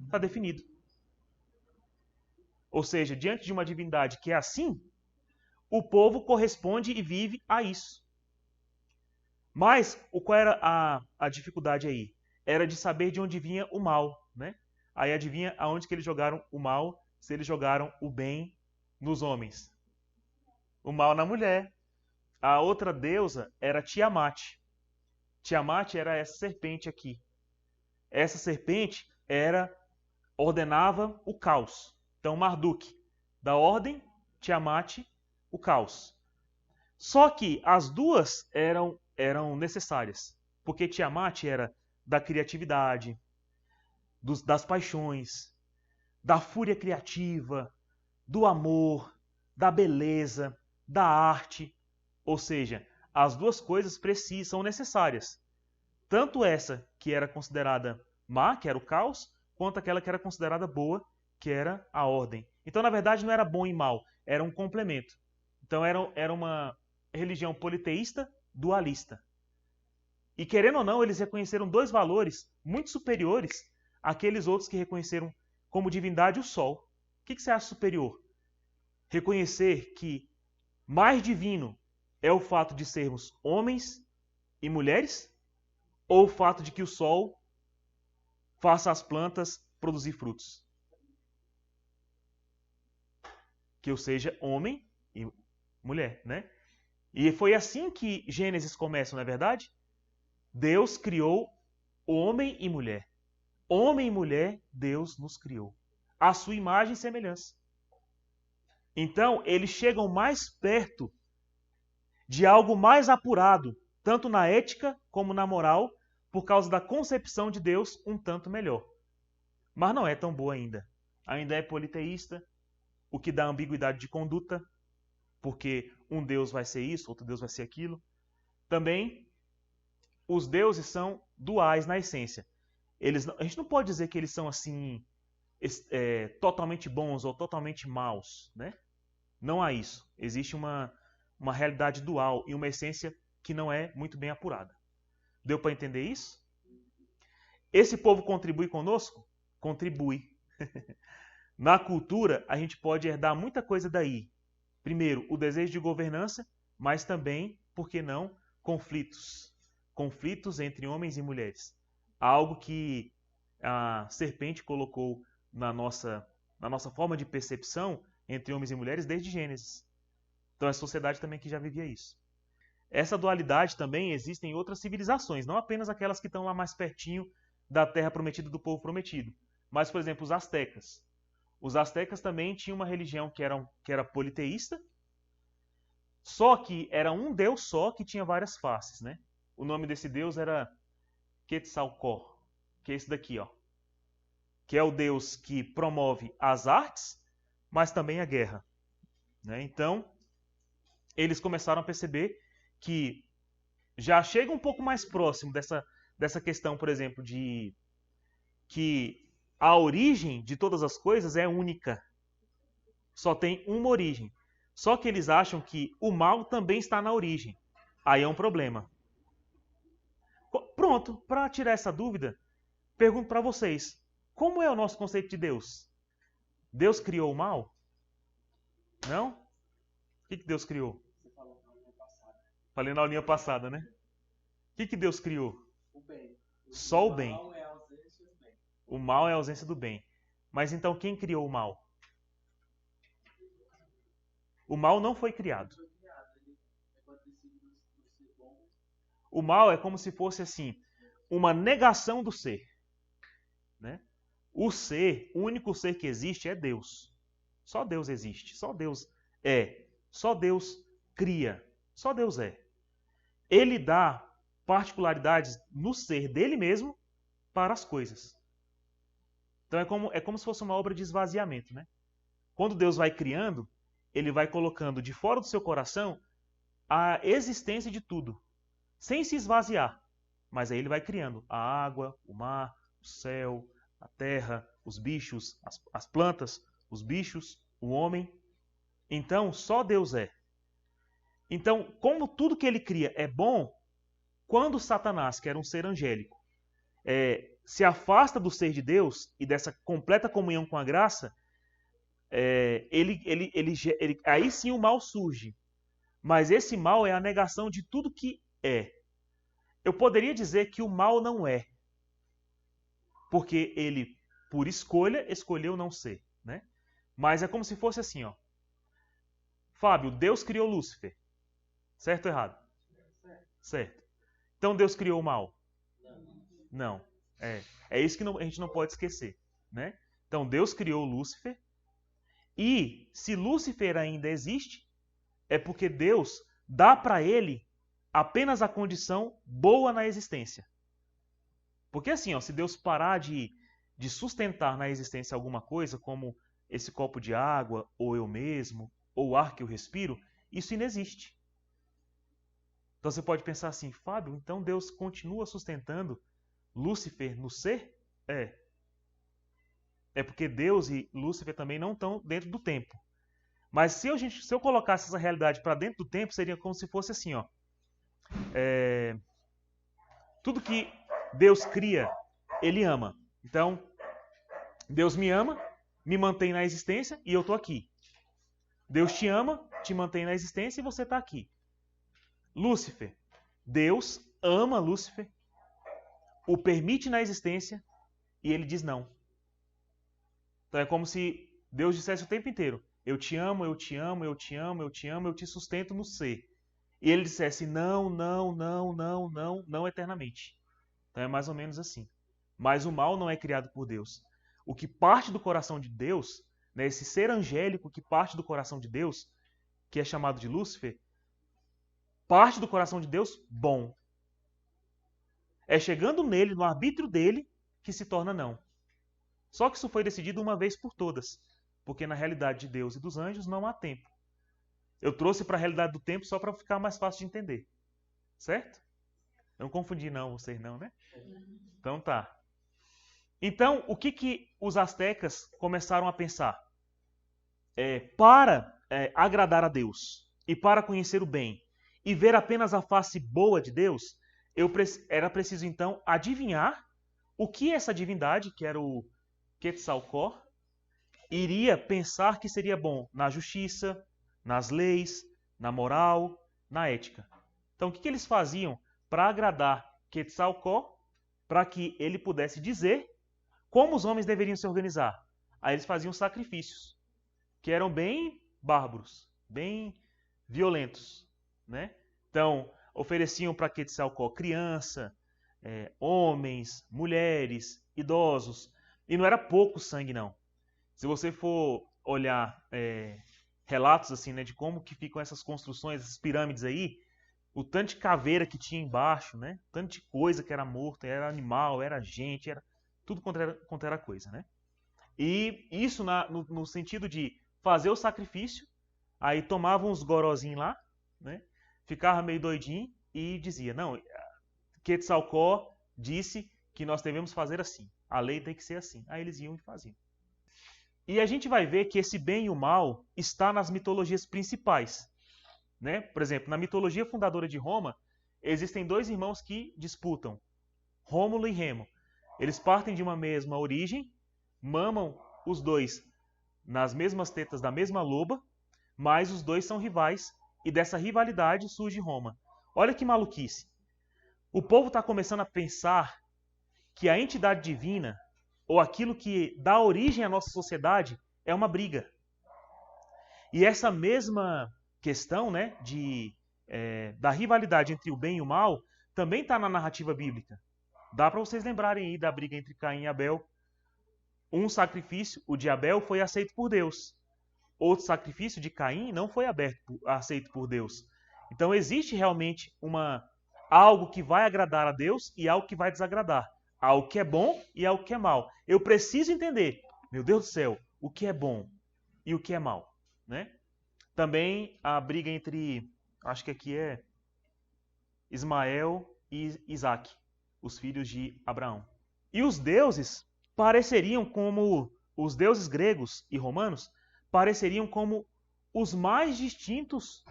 Está definido. Ou seja, diante de uma divindade que é assim, o povo corresponde e vive a isso. Mas qual era a dificuldade aí? Era de saber de onde vinha o mal, né? Aí adivinha aonde que eles jogaram o mal, se eles jogaram o bem nos homens. O mal na mulher. A outra deusa era Tiamat. Tiamat era essa serpente aqui. Essa serpente ordenava o caos. Então Marduk, da ordem, Tiamat, o caos. Só que as duas eram necessárias, porque Tiamat era da criatividade, das paixões, da fúria criativa, do amor, da beleza, da arte. Ou seja, as duas coisas são necessárias. Tanto essa que era considerada má, que era o caos, quanto aquela que era considerada boa, que era a ordem. Então, na verdade, não era bom e mal, era um complemento. Então, era uma religião politeísta dualista. E, querendo ou não, eles reconheceram dois valores muito superiores àqueles outros que reconheceram como divindade o Sol. O que você acha superior? Reconhecer que mais divino é o fato de sermos homens e mulheres? Ou o fato de que o Sol faça as plantas produzir frutos? Que eu seja homem e mulher, né? E foi assim que Gênesis começa, não é verdade? Deus criou homem e mulher. Homem e mulher, Deus nos criou. À sua imagem e semelhança. Então, eles chegam mais perto de algo mais apurado, tanto na ética como na moral, por causa da concepção de Deus um tanto melhor. Mas não é tão boa ainda. Ainda é politeísta, o que dá ambiguidade de conduta, porque um Deus vai ser isso, outro Deus vai ser aquilo. Também, os deuses são duais na essência. A gente não pode dizer que eles são assim totalmente bons ou totalmente maus, né? Não há isso. Existe uma realidade dual e uma essência que não é muito bem apurada. Deu para entender isso? Esse povo contribui conosco? Contribui. Na cultura, a gente pode herdar muita coisa daí. Primeiro, o desejo de governança, mas também, por que não, conflitos. Conflitos entre homens e mulheres. Algo que a serpente colocou na nossa forma de percepção entre homens e mulheres desde Gênesis. Então é a sociedade também que já vivia isso. Essa dualidade também existe em outras civilizações, não apenas aquelas que estão lá mais pertinho da terra prometida do povo prometido. Mas, por exemplo, os astecas. Os astecas também tinham uma religião que era politeísta, só que era um deus só que tinha várias faces, né? O nome desse deus era Quetzalcóatl, que é esse daqui, ó. Que é o deus que promove as artes, mas também a guerra, né? Então, eles começaram a perceber que já chega um pouco mais próximo dessa questão, por exemplo, de que a origem de todas as coisas é única. Só tem uma origem. Só que eles acham que o mal também está na origem. Aí é um problema. Pronto, para tirar essa dúvida, pergunto para vocês. Como é o nosso conceito de Deus? Deus criou o mal? Não? O que Deus criou? Você falou na aulinha passada. Falei na aulinha passada, né? O que Deus criou? O bem. Só o bem. O mal é a ausência do bem. O mal é a ausência do bem. Mas então quem criou o mal? O mal não foi criado. O mal é como se fosse assim, uma negação do ser, né? O ser, o único ser que existe é Deus. Só Deus existe, só Deus é, só Deus cria, só Deus é. Ele dá particularidades no ser dele mesmo para as coisas. Então é como se fosse uma obra de esvaziamento, né? Quando Deus vai criando, ele vai colocando de fora do seu coração a existência de tudo, sem se esvaziar. Mas aí ele vai criando a água, o mar, o céu, a terra, os bichos, as plantas, os bichos, o homem. Então, só Deus é. Então, como tudo que ele cria é bom, quando Satanás, que era um ser angélico, se afasta do ser de Deus e dessa completa comunhão com a graça, aí sim o mal surge. Mas esse mal é a negação de tudo que é. Eu poderia dizer que o mal não é, porque ele, por escolha, escolheu não ser, né? Mas é como se fosse assim, ó. Fábio, Deus criou Lúcifer. Certo ou errado? Certo. Então Deus criou o mal? Não. É isso que a gente não pode esquecer, né? Então Deus criou Lúcifer, e se Lúcifer ainda existe, é porque Deus dá para ele apenas a condição boa na existência. Porque assim, ó, se Deus parar de sustentar na existência alguma coisa, como esse copo de água, ou eu mesmo, ou o ar que eu respiro, isso inexiste. Então você pode pensar assim, Fábio, então Deus continua sustentando Lúcifer no ser? É porque Deus e Lúcifer também não estão dentro do tempo. Mas se eu colocasse essa realidade para dentro do tempo, seria como se fosse assim, ó. Tudo que Deus cria, Ele ama. Então, Deus me ama, me mantém na existência e eu estou aqui. Deus te ama, te mantém na existência e você está aqui. Lúcifer, Deus ama Lúcifer, o permite na existência e ele diz não. Então é como se Deus dissesse o tempo inteiro, eu te amo, eu te amo, eu te amo, eu te amo, eu te sustento no ser. E ele dissesse não, não, não, não, não, não eternamente. Então é mais ou menos assim. Mas o mal não é criado por Deus. O que parte do coração de Deus, né, esse ser angélico que parte do coração de Deus, que é chamado de Lúcifer, parte do coração de Deus bom. É chegando nele, no arbítrio dele, que se torna não. Só que isso foi decidido uma vez por todas, porque na realidade de Deus e dos anjos não há tempo. Eu trouxe para a realidade do tempo só para ficar mais fácil de entender. Certo? Eu não confundi não, vocês não, né? Então tá. Então, o que os astecas começaram a pensar? Para agradar a Deus e para conhecer o bem e ver apenas a face boa de Deus, era preciso então adivinhar o que essa divindade, que era o Quetzalcóatl, iria pensar que seria bom na justiça, nas leis, na moral, na ética. Então, o que eles faziam para agradar Quetzalcóatl, para que ele pudesse dizer como os homens deveriam se organizar? Aí eles faziam sacrifícios, que eram bem bárbaros, bem violentos, né? Então, ofereciam para Quetzalcóatl criança, homens, mulheres, idosos. E não era pouco sangue, não. Se você for olhar relatos assim, né, de como que ficam essas construções, essas pirâmides aí, o tanto de caveira que tinha embaixo, né? O tanto de coisa que era morta, era animal, era gente, era tudo quanto era coisa, né? E isso no sentido de fazer o sacrifício, aí tomavam uns gorozinhos lá, né? Ficava meio doidinho e dizia, não, Quetzalcóatl disse que nós devemos fazer assim, a lei tem que ser assim. Aí eles iam e faziam. E a gente vai ver que esse bem e o mal está nas mitologias principais, né? Por exemplo, na mitologia fundadora de Roma, existem dois irmãos que disputam, Rômulo e Remo. Eles partem de uma mesma origem, mamam os dois nas mesmas tetas da mesma loba, mas os dois são rivais e dessa rivalidade surge Roma. Olha que maluquice. O povo está começando a pensar que a entidade divina, ou aquilo que dá origem à nossa sociedade, é uma briga. E essa mesma questão, né, da rivalidade entre o bem e o mal, também está na narrativa bíblica. Dá para vocês lembrarem aí da briga entre Caim e Abel. Um sacrifício, o de Abel, foi aceito por Deus. Outro sacrifício de Caim não foi aceito por Deus. Então existe realmente algo que vai agradar a Deus e algo que vai desagradar. Algo que é bom e algo que é mal. Eu preciso entender, meu Deus do céu, o que é bom e o que é mal, né? Também a briga entre, acho que aqui é Ismael e Isaac, os filhos de Abraão. E os deuses pareceriam como, os deuses gregos e romanos, pareceriam como os mais distintos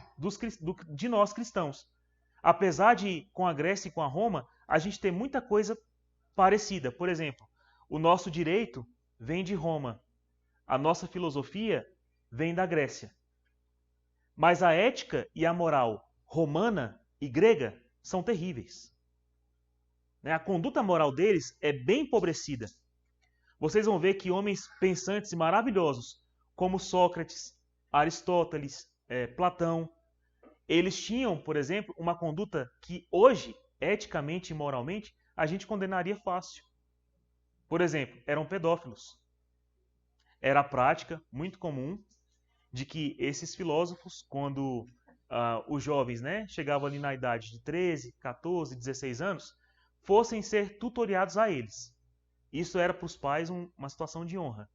de nós cristãos. Apesar de, com a Grécia e com a Roma, a gente ter muita coisa parecida. Por exemplo, o nosso direito vem de Roma, a nossa filosofia vem da Grécia. Mas a ética e a moral romana e grega são terríveis. A conduta moral deles é bem empobrecida. Vocês vão ver que homens pensantes e maravilhosos, como Sócrates, Aristóteles, Platão, eles tinham, por exemplo, uma conduta que hoje, eticamente e moralmente, a gente condenaria fácil. Por exemplo, eram pedófilos. Era a prática muito comum de que esses filósofos, quando os jovens chegavam ali na idade de 13, 14, 16 anos, fossem ser tutoriados a eles. Isso era para os pais uma situação de honra.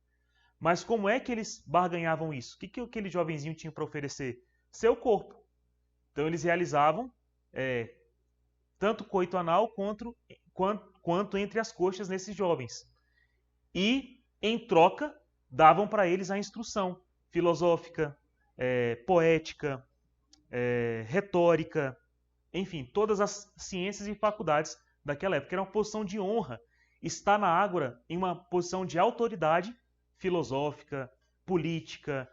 Mas como é que eles barganhavam isso? O que aquele jovenzinho tinha para oferecer? Seu corpo. Então eles realizavam tanto coito anal quanto entre as coxas nesses jovens. E, em troca, davam para eles a instrução filosófica, poética, retórica, enfim, todas as ciências e faculdades daquela época. Era uma posição de honra estar na ágora em uma posição de autoridade filosófica, política,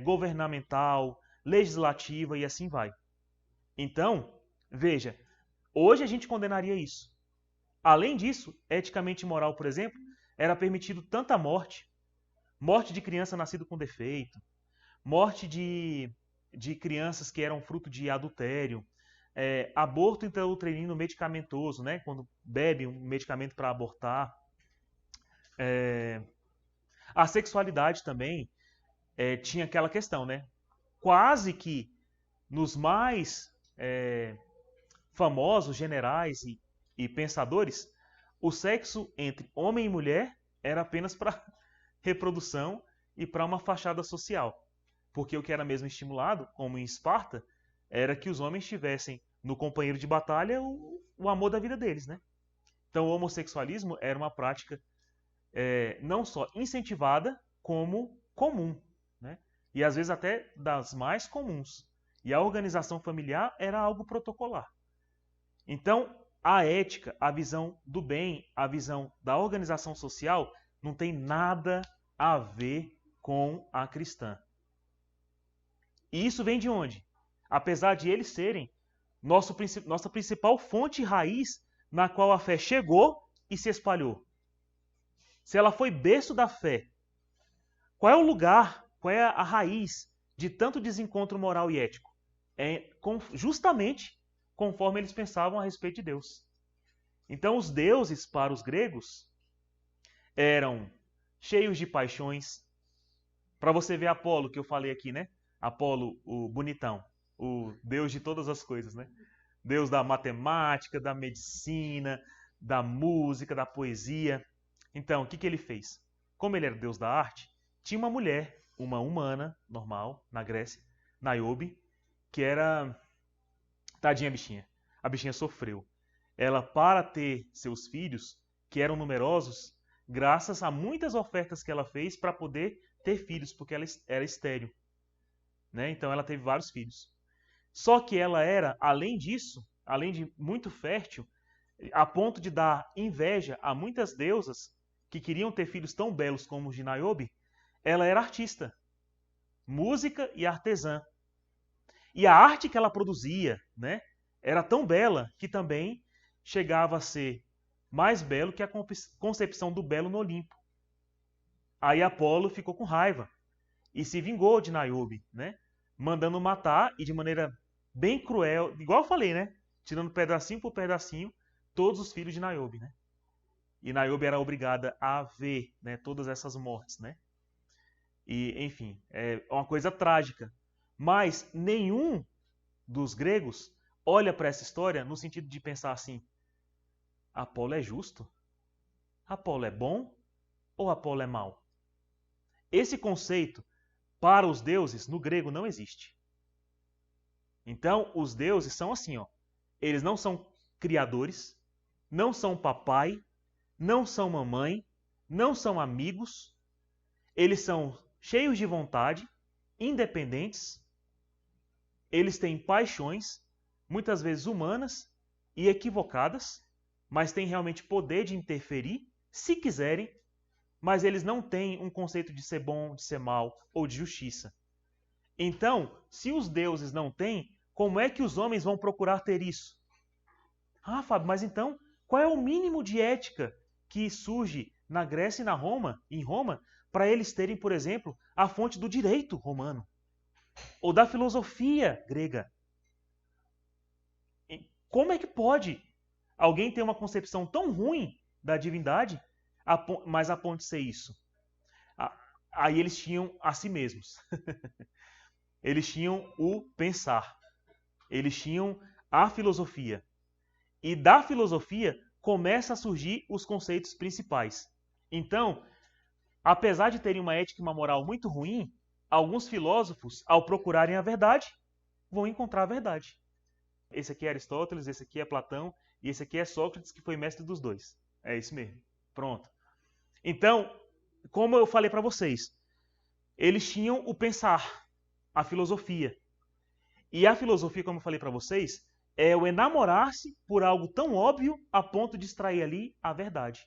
governamental, legislativa e assim vai. Então, veja, hoje a gente condenaria isso. Além disso, eticamente e moral, por exemplo, era permitido tanta morte, morte de criança nascida com defeito, morte de crianças que eram fruto de adultério, aborto intrauterino medicamentoso, quando bebe um medicamento para abortar. A sexualidade também tinha aquela questão, quase que nos mais famosos generais e pensadores, o sexo entre homem e mulher era apenas para reprodução e para uma fachada social. Porque o que era mesmo estimulado, como em Esparta, era que os homens tivessem no companheiro de batalha o amor da vida deles. Então o homossexualismo era uma prática não só incentivada, como comum. E às vezes até das mais comuns. E a organização familiar era algo protocolar. Então, a ética, a visão do bem, a visão da organização social não tem nada a ver com a cristã. E isso vem de onde? Apesar de eles serem nossa principal fonte e raiz na qual a fé chegou e se espalhou. Se ela foi berço da fé, qual é o lugar, qual é a raiz de tanto desencontro moral e ético? Justamente conforme eles pensavam a respeito de Deus. Então, os deuses para os gregos eram cheios de paixões. Para você ver Apolo, que eu falei aqui, Apolo, o bonitão, o deus de todas as coisas, Deus da matemática, da medicina, da música, da poesia. Então, o que ele fez? Como ele era deus da arte, tinha uma mulher, uma humana, normal, na Grécia, Niobe, que era... Tadinha bichinha. A bichinha sofreu. Ela, para ter seus filhos, que eram numerosos, graças a muitas ofertas que ela fez para poder ter filhos, porque ela era estéril. Então ela teve vários filhos. Só que ela era, além disso, além de muito fértil, a ponto de dar inveja a muitas deusas que queriam ter filhos tão belos como os de Niobe, ela era artista, música e artesã. E a arte que ela produzia, era tão bela que também chegava a ser mais belo que a concepção do belo no Olimpo. Aí Apolo ficou com raiva e se vingou de Niobe, mandando matar e de maneira bem cruel, igual eu falei, tirando pedacinho por pedacinho todos os filhos de Niobe, E Niobe era obrigada a ver, todas essas mortes, E, enfim, é uma coisa trágica. Mas nenhum dos gregos olha para essa história no sentido de pensar assim: Apolo é justo? Apolo é bom? Ou Apolo é mau? Esse conceito, para os deuses, no grego não existe. Então, os deuses são assim, eles não são criadores, não são papai, não são mamãe, não são amigos, eles são cheios de vontade, independentes, eles têm paixões, muitas vezes humanas e equivocadas, mas têm realmente poder de interferir, se quiserem, mas eles não têm um conceito de ser bom, de ser mal ou de justiça. Então, se os deuses não têm, como é que os homens vão procurar ter isso? Ah, Fábio, mas então, qual é o mínimo de ética que surge na Grécia e em Roma, para eles terem, por exemplo, a fonte do direito romano ou da filosofia grega? Como é que pode alguém ter uma concepção tão ruim da divindade, mas a ponto de ser isso? Aí eles tinham a si mesmos. Eles tinham o pensar. Eles tinham a filosofia. E da filosofia começa a surgir os conceitos principais. Então, apesar de terem uma ética e uma moral muito ruim, alguns filósofos, ao procurarem a verdade, vão encontrar a verdade. Esse aqui é Aristóteles, esse aqui é Platão, e esse aqui é Sócrates, que foi mestre dos dois. É isso mesmo. Pronto. Então, como eu falei para vocês, eles tinham o pensar, a filosofia. E a filosofia, como eu falei para vocês, é o enamorar-se por algo tão óbvio a ponto de extrair ali a verdade.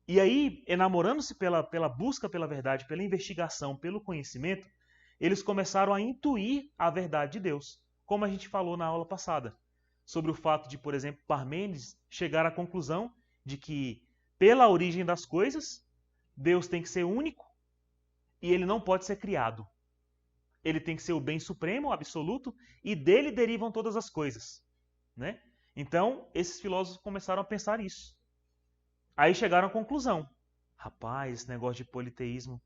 E aí, enamorando-se pela busca pela verdade, pela investigação, pelo conhecimento, eles começaram a intuir a verdade de Deus, como a gente falou na aula passada, sobre o fato de, por exemplo, Parmênides chegar à conclusão de que, pela origem das coisas, Deus tem que ser único e ele não pode ser criado. Ele tem que ser o bem supremo, absoluto, e dele derivam todas as coisas, né? Então, esses filósofos começaram a pensar isso. Aí chegaram à conclusão. Rapaz, esse negócio de politeísmo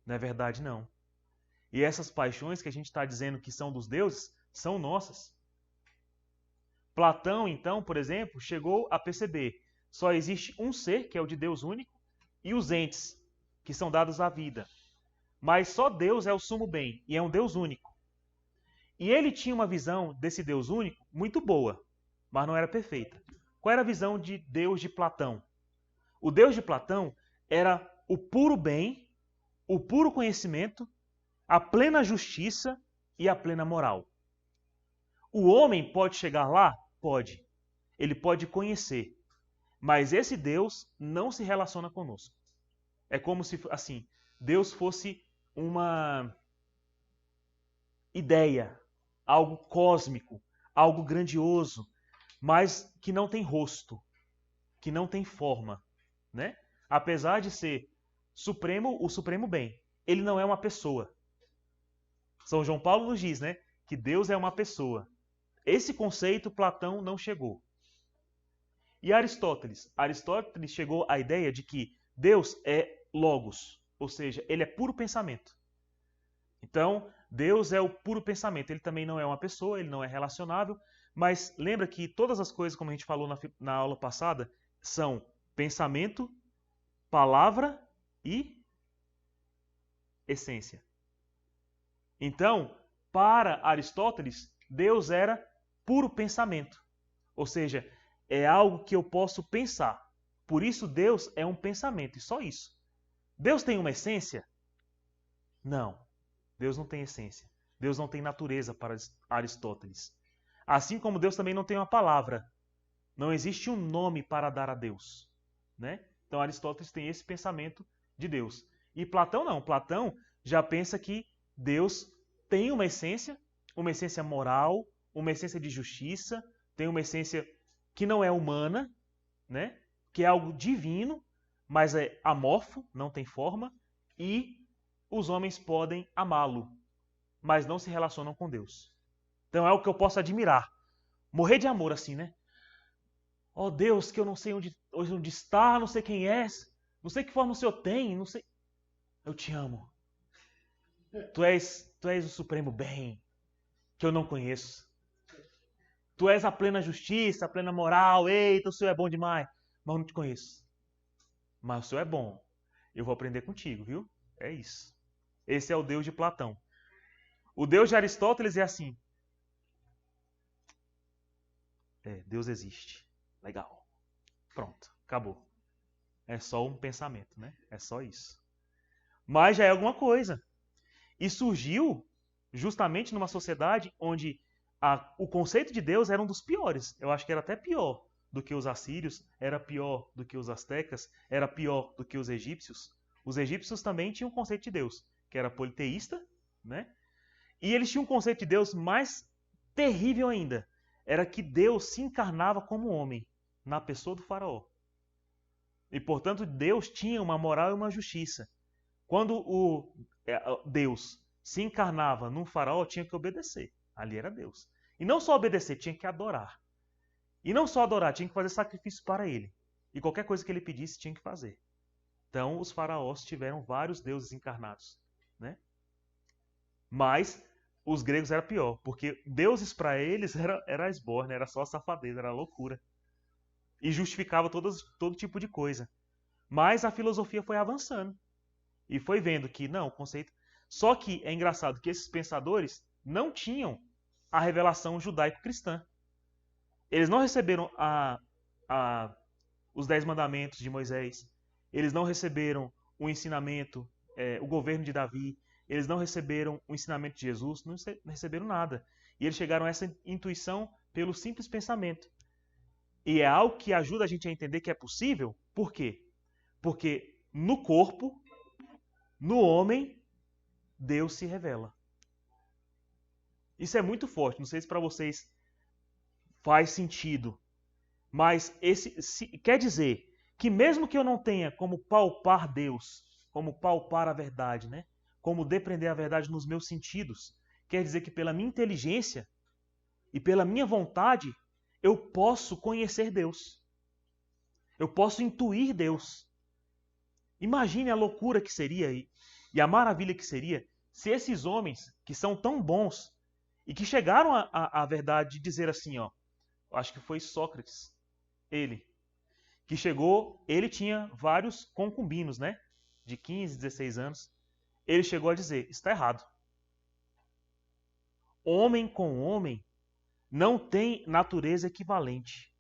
não é verdade, não. E essas paixões que a gente está dizendo que são dos deuses, são nossas. Platão, então, por exemplo, chegou a perceber só existe um ser, que é o de Deus único, e os entes, que são dados à vida. Mas só Deus é o sumo bem, e é um Deus único. E ele tinha uma visão desse Deus único muito boa, mas não era perfeita. Qual era a visão de Deus de Platão? O Deus de Platão era o puro bem, o puro conhecimento, a plena justiça e a plena moral. O homem pode chegar lá? Pode. Ele pode conhecer. Mas esse Deus não se relaciona conosco. É como se, assim, Deus fosse uma ideia, algo cósmico, algo grandioso, mas que não tem rosto, que não tem forma, né? Apesar de ser supremo, o supremo bem, ele não é uma pessoa. São João Paulo nos diz, né, que Deus é uma pessoa. Esse conceito Platão não chegou. E Aristóteles? Aristóteles chegou à ideia de que Deus é logos, ou seja, ele é puro pensamento. Então, Deus é o puro pensamento. Ele também não é uma pessoa, ele não é relacionável, mas lembra que todas as coisas, como a gente falou na aula passada, são pensamento, palavra e essência. Então, para Aristóteles, Deus era puro pensamento. Ou seja, é algo que eu posso pensar. Por isso, Deus é um pensamento, e só isso. Deus tem uma essência? Não. Deus não tem essência. Deus não tem natureza para Aristóteles. Assim como Deus também não tem uma palavra. Não existe um nome para dar a Deus, né? Então Aristóteles tem esse pensamento de Deus. E Platão não. Platão já pensa que Deus tem uma essência moral, uma essência de justiça, tem uma essência que não é humana, né? Que é algo divino, mas é amorfo, não tem forma, e os homens podem amá-lo, mas não se relacionam com Deus. Então é o que eu posso admirar. Morrer de amor assim, né? Oh Deus, que eu não sei onde está, não sei quem és, não sei que forma o Senhor tem, não sei. Eu te amo. Tu és o supremo bem, que eu não conheço. Tu és a plena justiça, a plena moral. Eita, o Senhor é bom demais, mas eu não te conheço. Mas o Senhor é bom. Eu vou aprender contigo, viu? É isso. Esse é o Deus de Platão. O Deus de Aristóteles é assim. Deus existe. Legal. Pronto, acabou. É só um pensamento, né? É só isso. Mas já é alguma coisa. E surgiu justamente numa sociedade onde o conceito de Deus era um dos piores. Eu acho que era até pior do que os assírios, era pior do que os astecas, era pior do que os egípcios. Os egípcios também tinham um conceito de Deus, que era politeísta, né? E eles tinham um conceito de Deus mais terrível ainda. Era que Deus se encarnava como homem, na pessoa do faraó. E, portanto, Deus tinha uma moral e uma justiça. Quando Deus se encarnava num faraó, tinha que obedecer. Ali era Deus. E não só obedecer, tinha que adorar. E não só adorar, tinha que fazer sacrifício para ele. E qualquer coisa que ele pedisse, tinha que fazer. Então, os faraós tiveram vários deuses encarnados, né? Mas os gregos era pior, porque deuses para eles era esborne, era só safadeza, era loucura. E justificava todo tipo de coisa. Mas a filosofia foi avançando. E foi vendo que, não, o conceito... Só que é engraçado que esses pensadores não tinham a revelação judaico-cristã. Eles não receberam os 10 mandamentos de Moisés. Eles não receberam o ensinamento, o governo de Davi. Eles não receberam o ensinamento de Jesus. Não receberam nada. E eles chegaram a essa intuição pelo simples pensamento. E é algo que ajuda a gente a entender que é possível. Por quê? Porque no corpo, no homem, Deus se revela. Isso é muito forte. Não sei se para vocês faz sentido. Mas quer dizer que mesmo que eu não tenha como palpar Deus, como palpar a verdade, né? Como depreender a verdade nos meus sentidos, quer dizer que pela minha inteligência e pela minha vontade, eu posso conhecer Deus. Eu posso intuir Deus. Imagine a loucura que seria e a maravilha que seria se esses homens que são tão bons e que chegaram à verdade de dizer assim, ó, acho que foi Sócrates, que chegou, ele tinha vários concubinos, né? De 15, 16 anos. Ele chegou a dizer, está errado. Homem com homem não tem natureza equivalente.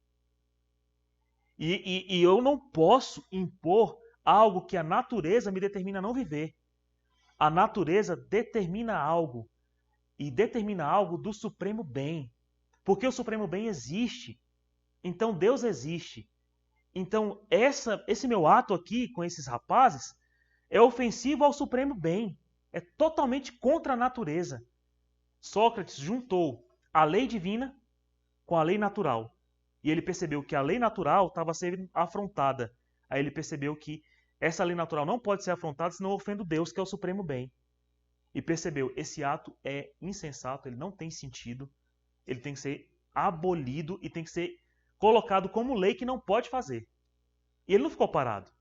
E eu não posso impor algo que a natureza me determina a não viver. A natureza determina algo. E determina algo do supremo bem. Porque o supremo bem existe. Então Deus existe. Então esse meu ato aqui com esses rapazes é ofensivo ao supremo bem. É totalmente contra a natureza. Sócrates juntou a lei divina com a lei natural. E ele percebeu que a lei natural estava sendo afrontada. Aí ele percebeu que essa lei natural não pode ser afrontada senão ofende Deus, que é o supremo bem. E percebeu, esse ato é insensato, ele não tem sentido, ele tem que ser abolido e tem que ser colocado como lei que não pode fazer. E ele não ficou parado.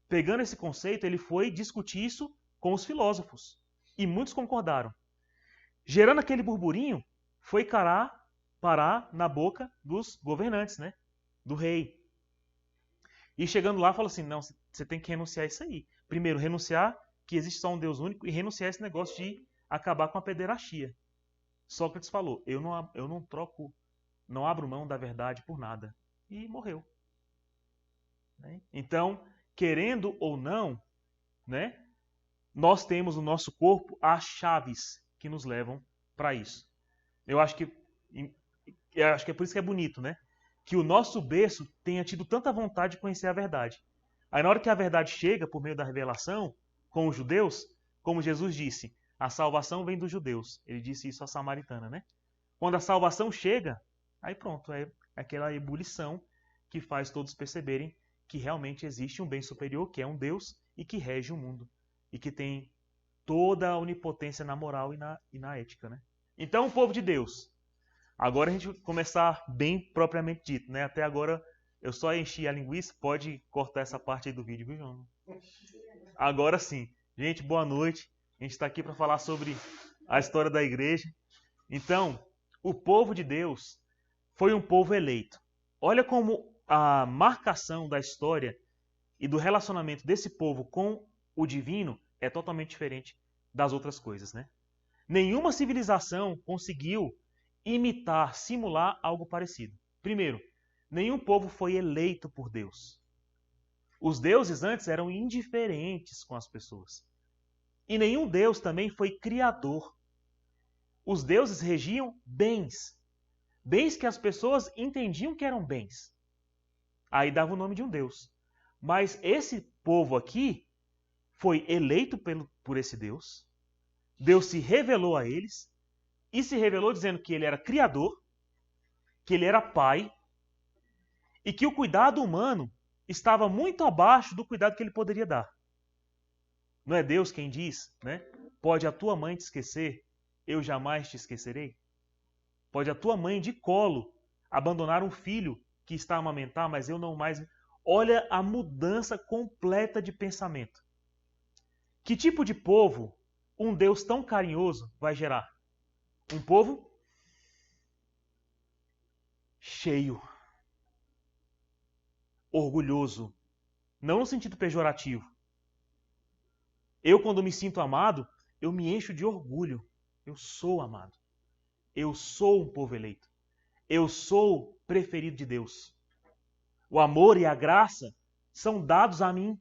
Pegando esse conceito, ele foi discutir isso com os filósofos. E muitos concordaram. Gerando aquele burburinho, foi parar na boca dos governantes, né? Do rei. E chegando lá, falou assim, não, você tem que renunciar a isso aí. Primeiro, renunciar que existe só um Deus único e renunciar a esse negócio de acabar com a pederastia. Sócrates falou, eu não troco, não abro mão da verdade por nada. E morreu. Né? Então, querendo ou não, né, nós temos no nosso corpo as chaves que nos levam para isso. Eu acho que é por isso que é bonito, né? Que o nosso berço tenha tido tanta vontade de conhecer a verdade. Aí na hora que a verdade chega por meio da revelação com os judeus, como Jesus disse, a salvação vem dos judeus. Ele disse isso à samaritana, né? Quando a salvação chega, aí pronto, é aquela ebulição que faz todos perceberem que realmente existe um bem superior, que é um Deus e que rege o mundo. E que tem toda a onipotência na moral e na ética, né? Então, o povo de Deus. Agora a gente vai começar bem propriamente dito, né? Até agora eu só enchi a linguiça, pode cortar essa parte aí do vídeo, viu, João? Agora sim. Gente, boa noite. A gente está aqui para falar sobre a história da igreja. Então, o povo de Deus foi um povo eleito. Olha como a marcação da história e do relacionamento desse povo com o divino é totalmente diferente das outras coisas, né? Nenhuma civilização conseguiu imitar, simular algo parecido. Primeiro, nenhum povo foi eleito por Deus. Os deuses antes eram indiferentes com as pessoas. E nenhum deus também foi criador. Os deuses regiam bens. Bens que as pessoas entendiam que eram bens. Aí dava o nome de um Deus. Mas esse povo aqui foi eleito por esse Deus. Deus se revelou a eles e se revelou dizendo que ele era criador, que ele era pai e que o cuidado humano estava muito abaixo do cuidado que ele poderia dar. Não é Deus quem diz, né? Pode a tua mãe te esquecer, eu jamais te esquecerei. Pode a tua mãe de colo abandonar um filho que está a amamentar, mas eu não mais. Olha a mudança completa de pensamento. Que tipo de povo um Deus tão carinhoso vai gerar? Um povo cheio, orgulhoso, não no sentido pejorativo. Eu, quando me sinto amado, eu me encho de orgulho. Eu sou amado. Eu sou um povo eleito. Eu sou preferido de Deus. O amor e a graça são dados a mim.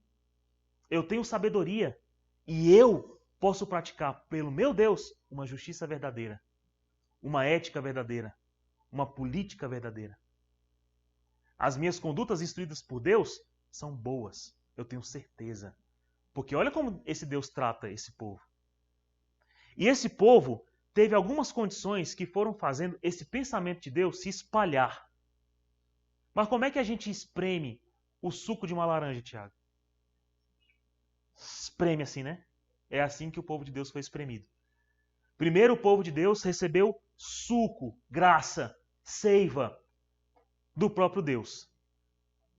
Eu tenho sabedoria e eu posso praticar pelo meu Deus uma justiça verdadeira, uma ética verdadeira, uma política verdadeira. As minhas condutas instruídas por Deus são boas, eu tenho certeza. Porque olha como esse Deus trata esse povo. E esse povo teve algumas condições que foram fazendo esse pensamento de Deus se espalhar. Mas como é que a gente espreme o suco de uma laranja, Tiago? Espreme assim, né? É assim que o povo de Deus foi espremido. Primeiro o povo de Deus recebeu suco, graça, seiva do próprio Deus.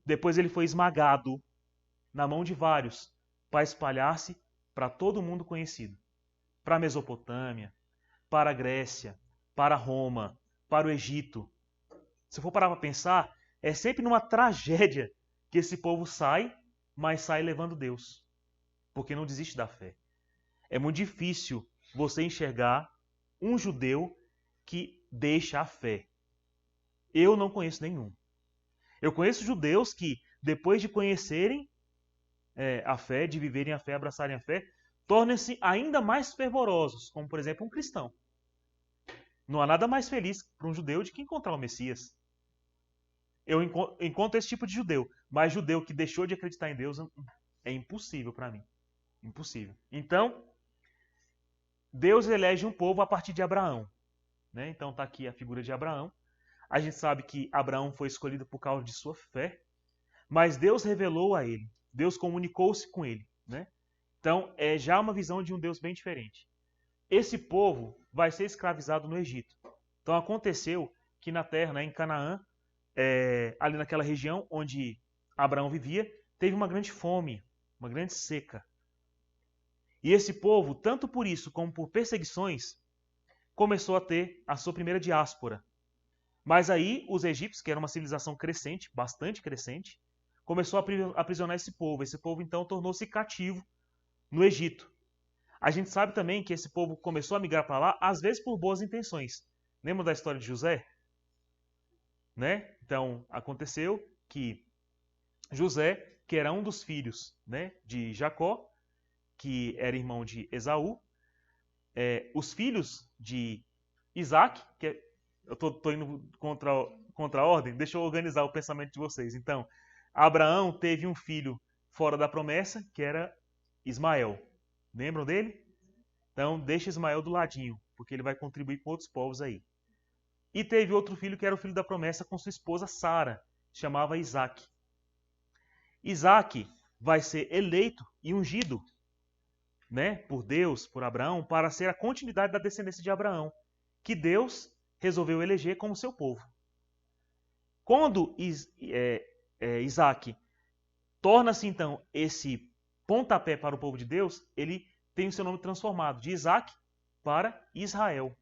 Depois ele foi esmagado na mão de vários para espalhar-se para todo mundo conhecido. Para a Mesopotâmia, para a Grécia, para Roma, para o Egito. Se for parar para pensar, é sempre numa tragédia que esse povo sai, mas sai levando Deus. Porque não desiste da fé. É muito difícil você enxergar um judeu que deixa a fé. Eu não conheço nenhum. Eu conheço judeus que, depois de conhecerem a fé, de viverem a fé, abraçarem a fé, tornam-se ainda mais fervorosos, como, por exemplo, um cristão. Não há nada mais feliz para um judeu do que encontrar o Messias. Eu encontro esse tipo de judeu, mas judeu que deixou de acreditar em Deus é impossível para mim. Impossível. Então, Deus elege um povo a partir de Abraão. Né? Então está aqui a figura de Abraão. A gente sabe que Abraão foi escolhido por causa de sua fé, mas Deus revelou a ele. Deus comunicou-se com ele. Né? Então, é já uma visão de um Deus bem diferente. Esse povo vai ser escravizado no Egito. Então, aconteceu que na terra, né, em Canaã, ali naquela região onde Abraão vivia, teve uma grande fome, uma grande seca. E esse povo, tanto por isso como por perseguições, começou a ter a sua primeira diáspora. Mas aí os egípcios, que era uma civilização crescente, bastante crescente, começou a aprisionar esse povo. Esse povo então tornou-se cativo no Egito. A gente sabe também que esse povo começou a migrar para lá, às vezes por boas intenções. Lembra da história de José? Né? Então, aconteceu que José, que era um dos filhos, né, de Jacó, que era irmão de Esaú, os filhos de Isaac, eu estou indo contra a ordem, deixa eu organizar o pensamento de vocês. Então, Abraão teve um filho fora da promessa, que era Ismael. Lembram dele? Então, deixa Ismael do ladinho, porque ele vai contribuir com outros povos aí. E teve outro filho que era o filho da promessa com sua esposa Sara, chamava Isaac. Isaac vai ser eleito e ungido, né, por Deus, por Abraão, para ser a continuidade da descendência de Abraão, que Deus resolveu eleger como seu povo. Quando Isaac torna-se, então, esse pontapé para o povo de Deus, ele tem o seu nome transformado de Isaac para Israel.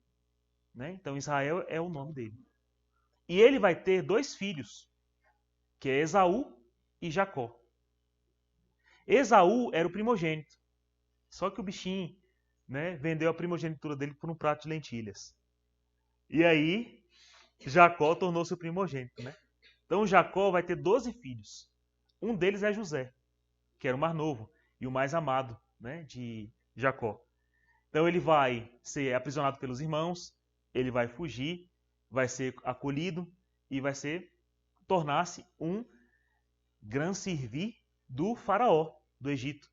Né? Então, Israel é o nome dele. E ele vai ter 2 filhos, que é Esaú e Jacó. Esaú era o primogênito. Só que o bichinho, né, vendeu a primogenitura dele por um prato de lentilhas. E aí, Jacó tornou-se o primogênito. Né? Então, Jacó vai ter 12 filhos. Um deles é José, que era o mais novo e o mais amado, né, de Jacó. Então, ele vai ser aprisionado pelos irmãos, ele vai fugir, vai ser acolhido e vai tornar-se um gran servir do faraó do Egito.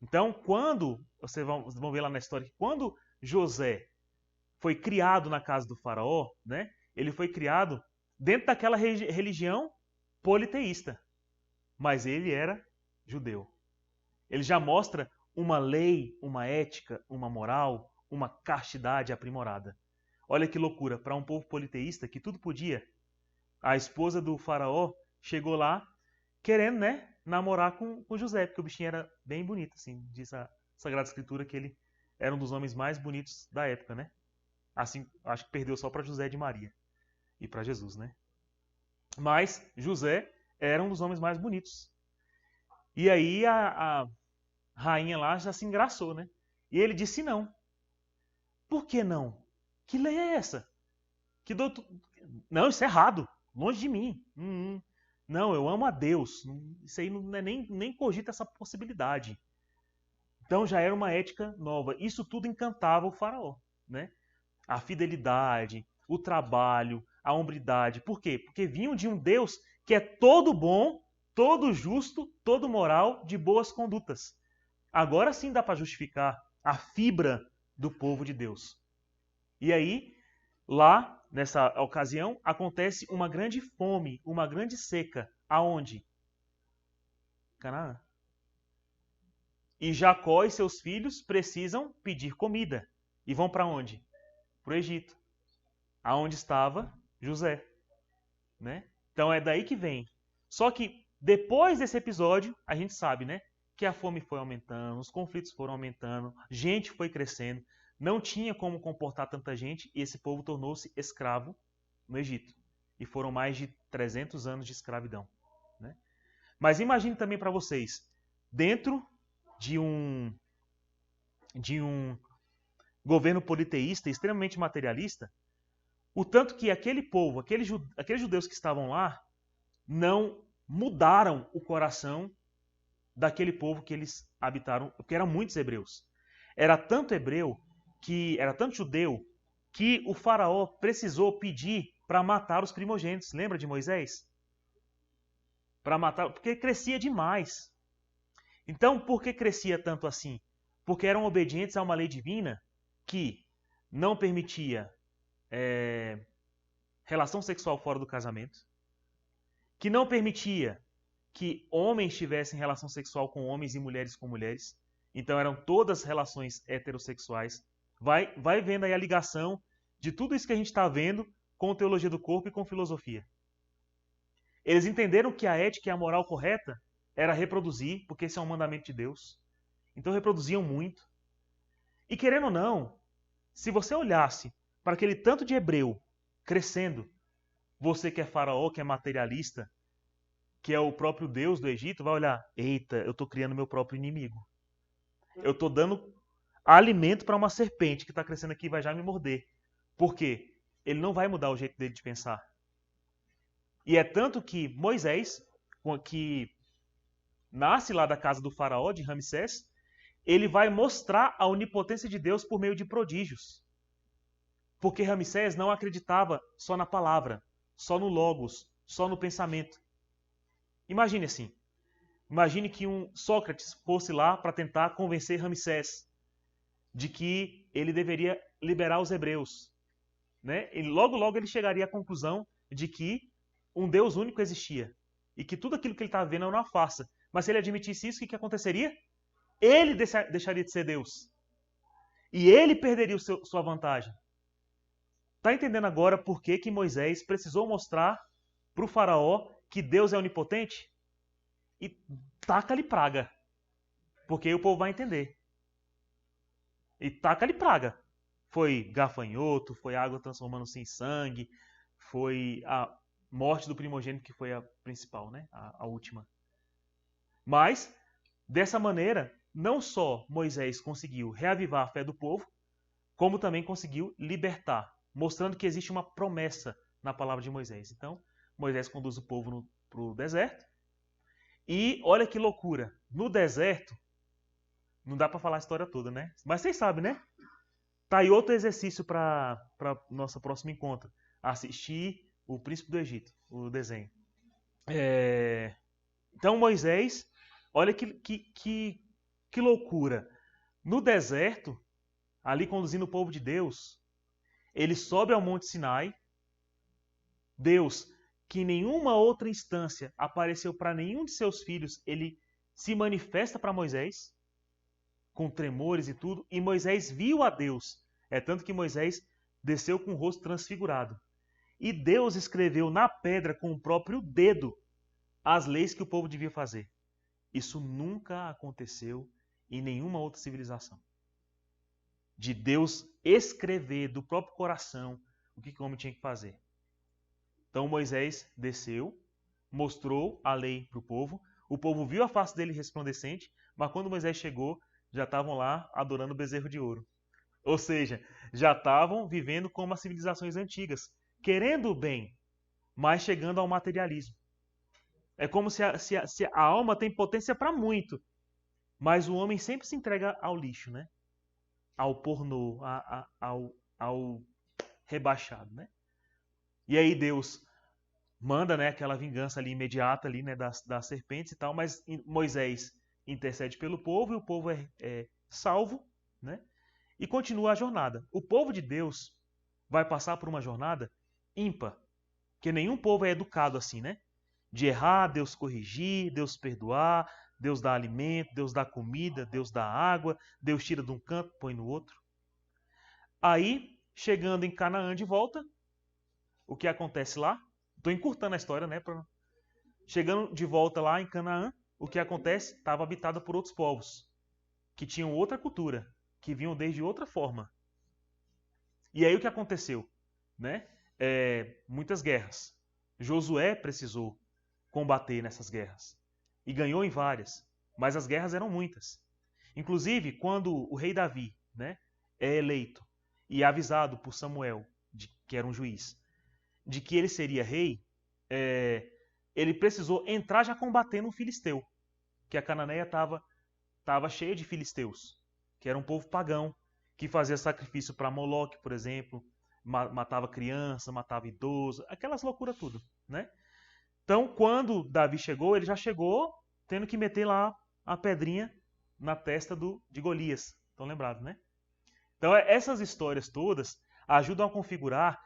Então, quando, vocês vão ver lá na história, quando José foi criado na casa do faraó, né, ele foi criado dentro daquela religião politeísta, mas ele era judeu. Ele já mostra uma lei, uma ética, uma moral, uma castidade aprimorada. Olha que loucura, para um povo politeísta que tudo podia. A esposa do faraó chegou lá querendo, né, namorar com José, porque o bichinho era bem bonito, assim, diz a Sagrada Escritura que ele era um dos homens mais bonitos da época, né? Assim, acho que perdeu só para José de Maria e para Jesus, né? Mas José era um dos homens mais bonitos. E aí a rainha lá já se engraçou, né? E ele disse não. Por que não? Que lei é essa? Que doutor... Não, isso é errado. Longe de mim. Não, eu amo a Deus. Isso aí não é nem cogita essa possibilidade. Então já era uma ética nova. Isso tudo encantava o faraó, né? A fidelidade, o trabalho, a hombridade. Por quê? Porque vinham de um Deus que é todo bom, todo justo, todo moral, de boas condutas. Agora sim dá para justificar a fibra do povo de Deus. E aí, lá, nessa ocasião, acontece uma grande fome, uma grande seca. Aonde? Canaã. E Jacó e seus filhos precisam pedir comida. E vão para onde? Para o Egito. Aonde estava José. Né? Então é daí que vem. Só que depois desse episódio, a gente sabe, né? Que a fome foi aumentando, os conflitos foram aumentando, gente foi crescendo, não tinha como comportar tanta gente e esse povo tornou-se escravo no Egito. E foram mais de 300 anos de escravidão. Né? Mas imagine também para vocês, dentro de um governo politeísta, extremamente materialista, o tanto que aquele povo, aqueles judeus que estavam lá, não mudaram o coração daquele povo que eles habitaram, porque eram muitos hebreus. Era tanto judeu, que o faraó precisou pedir para matar os primogênitos. Lembra de Moisés? Para matar, porque crescia demais. Então, por que crescia tanto assim? Porque eram obedientes a uma lei divina que não permitia relação sexual fora do casamento, que não permitia que homens tivessem relação sexual com homens e mulheres com mulheres. Então eram todas relações heterossexuais. Vai vendo aí a ligação de tudo isso que a gente está vendo com teologia do corpo e com filosofia. Eles entenderam que a ética e a moral correta era reproduzir, porque esse é um mandamento de Deus. Então reproduziam muito. E querendo ou não, se você olhasse para aquele tanto de hebreu crescendo, você que é faraó, que é materialista, que é o próprio Deus do Egito, vai olhar, eita, eu estou criando meu próprio inimigo. Eu estou dando alimento para uma serpente que está crescendo aqui e vai já me morder. Por quê? Ele não vai mudar o jeito dele de pensar. E é tanto que Moisés, que nasce lá da casa do faraó, de Ramsés, ele vai mostrar a onipotência de Deus por meio de prodígios. Porque Ramsés não acreditava só na palavra, só no logos, só no pensamento. Imagine assim. Imagine que um Sócrates fosse lá para tentar convencer Ramsés de que ele deveria liberar os hebreus. Né? E logo ele chegaria à conclusão de que um Deus único existia. E que tudo aquilo que ele está vendo é uma farsa. Mas se ele admitisse isso, o que aconteceria? Ele deixaria de ser Deus. E ele perderia sua vantagem. Está entendendo agora por que Moisés precisou mostrar para o faraó que Deus é onipotente? E taca-lhe praga. Porque aí o povo vai entender. E taca-lhe praga. Foi gafanhoto, foi água transformando-se em sangue, foi a morte do primogênito que foi a principal, né? A última. Mas, dessa maneira, não só Moisés conseguiu reavivar a fé do povo, como também conseguiu libertar, mostrando que existe uma promessa na palavra de Moisés. Então, Moisés conduz o povo para o deserto. E olha que loucura, no deserto, não dá para falar a história toda, né? Mas vocês sabem, né? Tá aí outro exercício para nosso próximo encontro. Assistir O Príncipe do Egito, o desenho. Então Moisés, olha que loucura. No deserto, ali conduzindo o povo de Deus, ele sobe ao Monte Sinai. Deus, que em nenhuma outra instância apareceu para nenhum de seus filhos, ele se manifesta para Moisés, com tremores e tudo, e Moisés viu a Deus. É tanto que Moisés desceu com o rosto transfigurado. E Deus escreveu na pedra com o próprio dedo as leis que o povo devia fazer. Isso nunca aconteceu em nenhuma outra civilização. De Deus escrever do próprio coração o que o homem tinha que fazer. Então Moisés desceu, mostrou a lei para o povo viu a face dele resplandecente, mas quando Moisés chegou, já estavam lá adorando o bezerro de ouro. Ou seja, já estavam vivendo como as civilizações antigas, querendo o bem, mas chegando ao materialismo. É como se a alma tem potência para muito, mas o homem sempre se entrega ao lixo, né? Ao pornô, ao rebaixado, né? E aí Deus manda, né, aquela vingança ali imediata ali, né, das serpentes e tal, mas Moisés intercede pelo povo e o povo é salvo, né? E continua a jornada. O povo de Deus vai passar por uma jornada ímpar, porque nenhum povo é educado assim, né? De errar, Deus corrigir, Deus perdoar, Deus dá alimento, Deus dá comida, Deus dá água, Deus tira de um canto, põe no outro. Aí, chegando em Canaã de volta, o que acontece lá? Estou encurtando a história, né? Chegando de volta lá em Canaã, o que acontece? Estava habitada por outros povos, que tinham outra cultura, que vinham desde outra forma. E aí o que aconteceu? Né? Muitas guerras. Josué precisou combater nessas guerras. E ganhou em várias. Mas as guerras eram muitas. Inclusive, quando o rei Davi, né, é eleito e é avisado por Samuel, que era um juiz, de que ele seria rei, ele precisou entrar já combatendo um filisteu. Que a Cananeia estava cheia de filisteus, que era um povo pagão, que fazia sacrifício para Moloque, por exemplo, matava criança, matava idoso, aquelas loucuras tudo, né? Então, quando Davi chegou, ele já chegou tendo que meter lá a pedrinha na testa de Golias. Estão lembrados, né? Então, essas histórias todas ajudam a configurar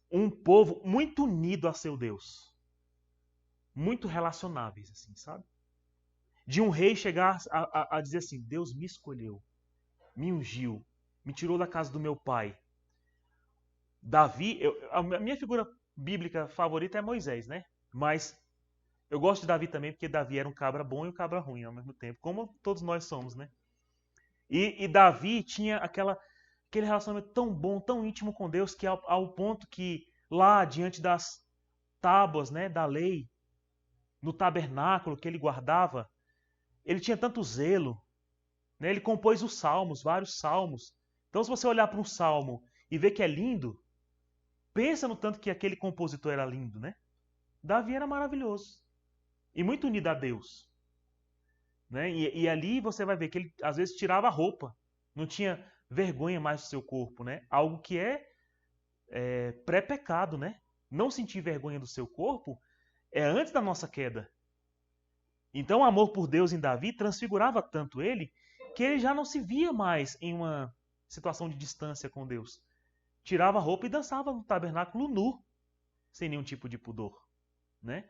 um povo muito unido a seu Deus. Muito relacionáveis, assim, sabe? De um rei chegar a dizer assim, Deus me escolheu, me ungiu, me tirou da casa do meu pai. Davi, a minha figura bíblica favorita é Moisés, né? Mas eu gosto de Davi também, porque Davi era um cabra bom e um cabra ruim ao mesmo tempo, como todos nós somos, né? E Davi tinha aquele relacionamento tão bom, tão íntimo com Deus, que ao ponto que lá, diante das tábuas, né, da lei, no tabernáculo que ele guardava, ele tinha tanto zelo, né? Ele compôs os salmos, vários salmos. Então, se você olhar para um salmo e ver que é lindo, pensa no tanto que aquele compositor era lindo, né? Davi era maravilhoso e muito unido a Deus, né? E ali você vai ver que ele às vezes tirava a roupa, não tinha vergonha mais do seu corpo, né? Algo que é pré-pecado, né? Não sentir vergonha do seu corpo é antes da nossa queda. Então o amor por Deus em Davi transfigurava tanto ele que ele já não se via mais em uma situação de distância com Deus. Tirava a roupa e dançava no tabernáculo nu, sem nenhum tipo de pudor, né?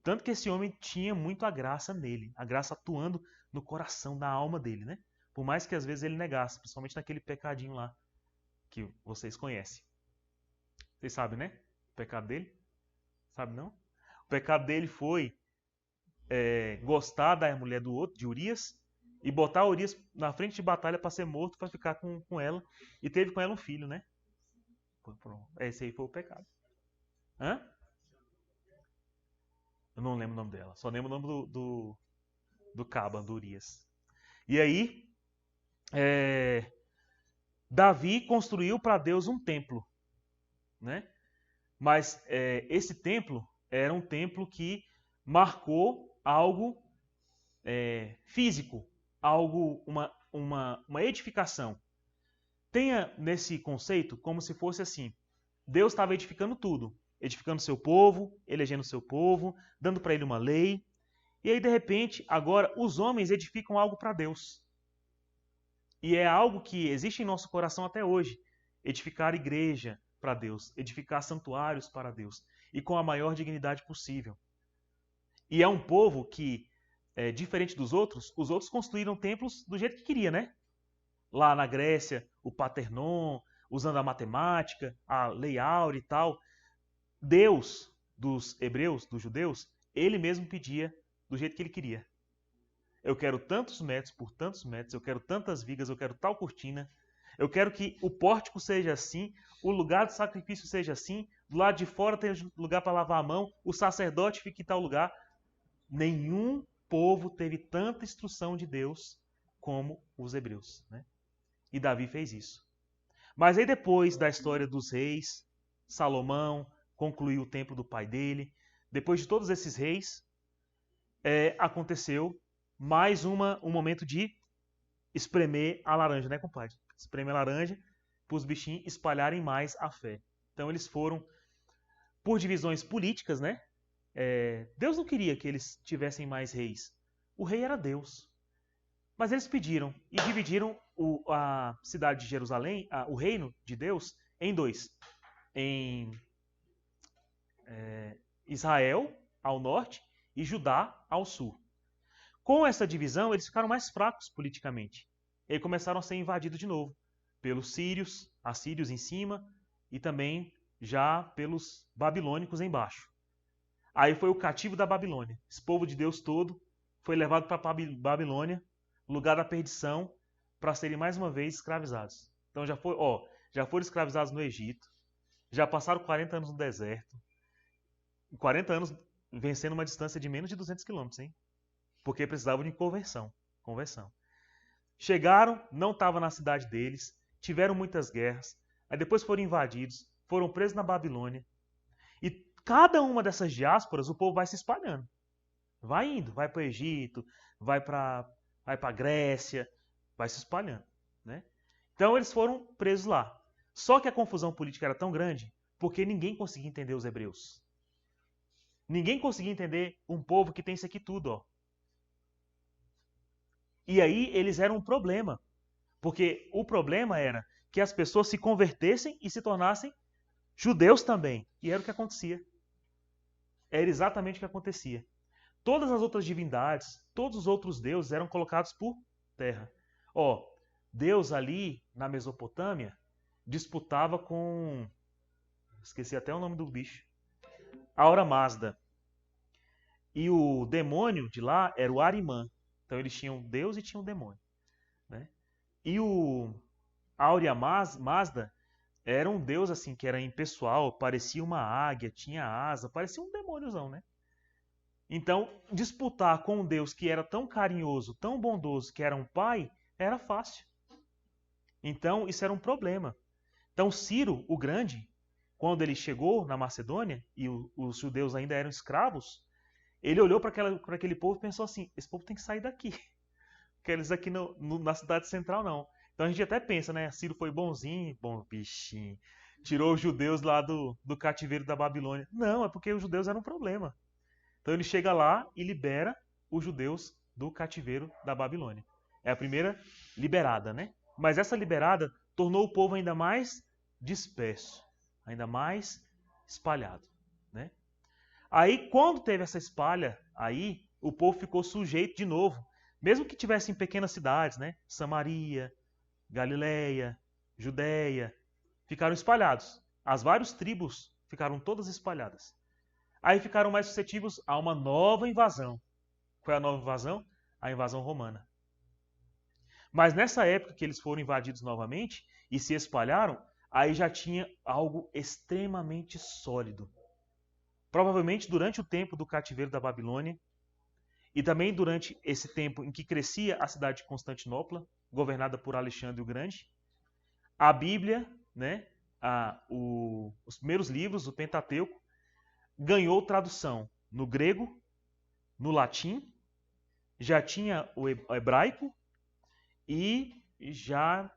Tanto que esse homem tinha muito a graça nele, a graça atuando no coração, na alma dele, né? Por mais que às vezes ele negasse, principalmente naquele pecadinho lá que vocês conhecem. Vocês sabem, né? O pecado dele? Sabe não? O pecado dele foi gostar da mulher do outro, de Urias, e botar Urias na frente de batalha para ser morto, para ficar com ela, e teve com ela um filho, né? Esse aí foi o pecado. Hã? Eu não lembro o nome dela, só lembro o nome do Caba, do Urias. E aí, Davi construiu para Deus um templo, né? Mas esse templo era um templo que marcou algo físico, algo, uma edificação. Tenha nesse conceito como se fosse assim, Deus estava edificando tudo, edificando seu povo, elegendo seu povo, dando para ele uma lei, E aí, de repente, agora os homens edificam algo para Deus. E é algo que existe em nosso coração até hoje. Edificar igreja para Deus, edificar santuários para Deus, e com a maior dignidade possível. E é um povo que, diferente dos outros, os outros construíram templos do jeito que queria, né? Lá na Grécia, o Partenon, usando a matemática, a Lei Áurea e tal. Deus dos hebreus, dos judeus, ele mesmo pedia do jeito que ele queria. Eu quero tantos metros por tantos metros, eu quero tantas vigas, eu quero tal cortina, eu quero que o pórtico seja assim, o lugar de sacrifício seja assim, do lado de fora tem lugar para lavar a mão, o sacerdote fica em tal lugar. Nenhum povo teve tanta instrução de Deus como os hebreus, né? E Davi fez isso. Mas aí depois da história dos reis, Salomão concluiu o templo do pai dele. Depois de todos esses reis, aconteceu mais um momento de espremer a laranja, né, compadre? Espremer a laranja para os bichinhos espalharem mais a fé. Então eles foram por divisões políticas, né? Deus não queria que eles tivessem mais reis. O rei era Deus. Mas eles pediram e dividiram a cidade de Jerusalém, o reino de Deus, em dois. Em Israel, ao norte, e Judá, ao sul. Com essa divisão, eles ficaram mais fracos politicamente. E aí começaram a ser invadidos de novo pelos sírios, assírios em cima, e também já pelos babilônicos embaixo. Aí foi o cativo da Babilônia. Esse povo de Deus todo foi levado para a Babilônia, lugar da perdição, para serem mais uma vez escravizados. Então já foram escravizados no Egito, já passaram 40 anos no deserto, 40 anos vencendo uma distância de menos de 200 quilômetros, hein? Porque precisavam de conversão. Chegaram, não estavam na cidade deles, tiveram muitas guerras, aí depois foram invadidos, foram presos na Babilônia. E cada uma dessas diásporas, o povo vai se espalhando. Vai indo, vai para o Egito, vai para a Grécia, vai se espalhando, né? Então eles foram presos lá. Só que a confusão política era tão grande porque ninguém conseguia entender os hebreus. Ninguém conseguia entender um povo que tem isso aqui tudo, ó. E aí eles eram um problema. Porque o problema era que as pessoas se convertessem e se tornassem judeus também. E era o que acontecia. Era exatamente o que acontecia. Todas as outras divindades, todos os outros deuses eram colocados por terra. Deus ali na Mesopotâmia disputava com... esqueci até o nome do bicho. Ahura Mazda. E o demônio de lá era o Arimã. Então eles tinham Deus e tinham demônio, né? E o Ahura Mazda era um deus assim que era impessoal, parecia uma águia, tinha asa, parecia um demôniozão, né? Então, disputar com um Deus que era tão carinhoso, tão bondoso, que era um pai, era fácil. Então, isso era um problema. Então, Ciro, o Grande, quando ele chegou na Macedônia, e os judeus ainda eram escravos, ele olhou para aquele povo e pensou assim, esse povo tem que sair daqui. Porque eles aqui na cidade central não. Então a gente até pensa, né? Ciro foi bonzinho, bom bichinho, tirou os judeus lá do cativeiro da Babilônia. Não, é porque os judeus eram um problema. Então ele chega lá e libera os judeus do cativeiro da Babilônia. É a primeira liberada, né? Mas essa liberada tornou o povo ainda mais disperso, ainda mais espalhado, né? Aí, quando teve essa espalha, aí o povo ficou sujeito de novo. Mesmo que tivessem pequenas cidades, né? Samaria, Galileia, Judéia, ficaram espalhados. As várias tribos ficaram todas espalhadas. Aí ficaram mais suscetíveis a uma nova invasão. Qual é a nova invasão? A invasão romana. Mas nessa época que eles foram invadidos novamente e se espalharam, aí já tinha algo extremamente sólido. Provavelmente durante o tempo do cativeiro da Babilônia e também durante esse tempo em que crescia a cidade de Constantinopla, governada por Alexandre o Grande, a Bíblia, né, os primeiros livros, o Pentateuco, ganhou tradução no grego, no latim, já tinha o hebraico e já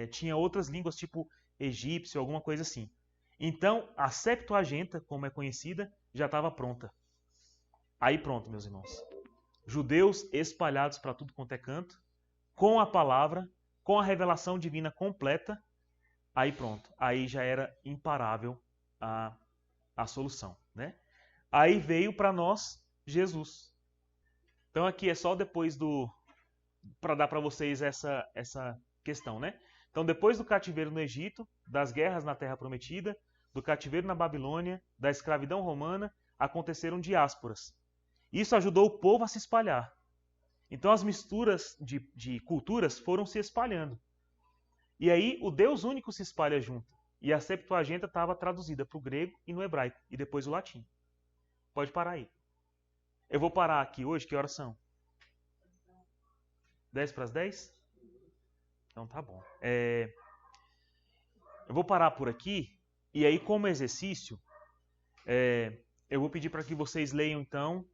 tinha outras línguas tipo egípcio, alguma coisa assim. Então, a Septuaginta, como é conhecida, já estava pronta. Aí pronto, meus irmãos. Judeus espalhados para tudo quanto é canto, com a palavra, com a revelação divina completa, aí pronto. Aí já era imparável a solução, né? Aí veio para nós Jesus. Então aqui é só depois para dar para vocês essa questão, né? Então depois do cativeiro no Egito, das guerras na Terra Prometida, do cativeiro na Babilônia, da escravidão romana, aconteceram diásporas. Isso ajudou o povo a se espalhar. Então as misturas de culturas foram se espalhando. E aí o Deus único se espalha junto. E a Septuaginta estava traduzida para o grego e no hebraico, e depois o latim. Pode parar aí. Eu vou parar aqui hoje, que horas são? 10 para as 10? Então tá bom. Eu vou parar por aqui, e aí como exercício, eu vou pedir para que vocês leiam então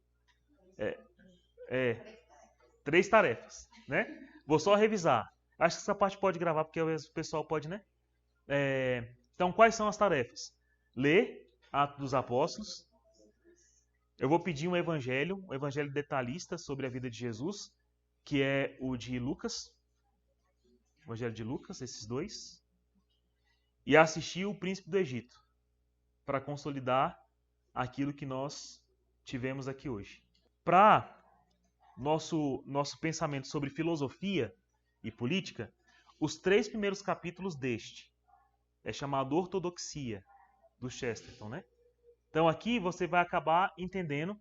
3 tarefas, né? Vou só revisar. Acho que essa parte pode gravar, porque o pessoal pode, né? Então, quais são as tarefas? Ler Atos dos Apóstolos. Eu vou pedir um evangelho detalhista sobre a vida de Jesus, que é o de Lucas. Evangelho de Lucas, esses 2. E assistir o Príncipe do Egito, para consolidar aquilo que nós tivemos aqui hoje. Para nosso pensamento sobre filosofia e política, os 3 primeiros capítulos deste é chamado Ortodoxia, do Chesterton, né? Então aqui você vai acabar entendendo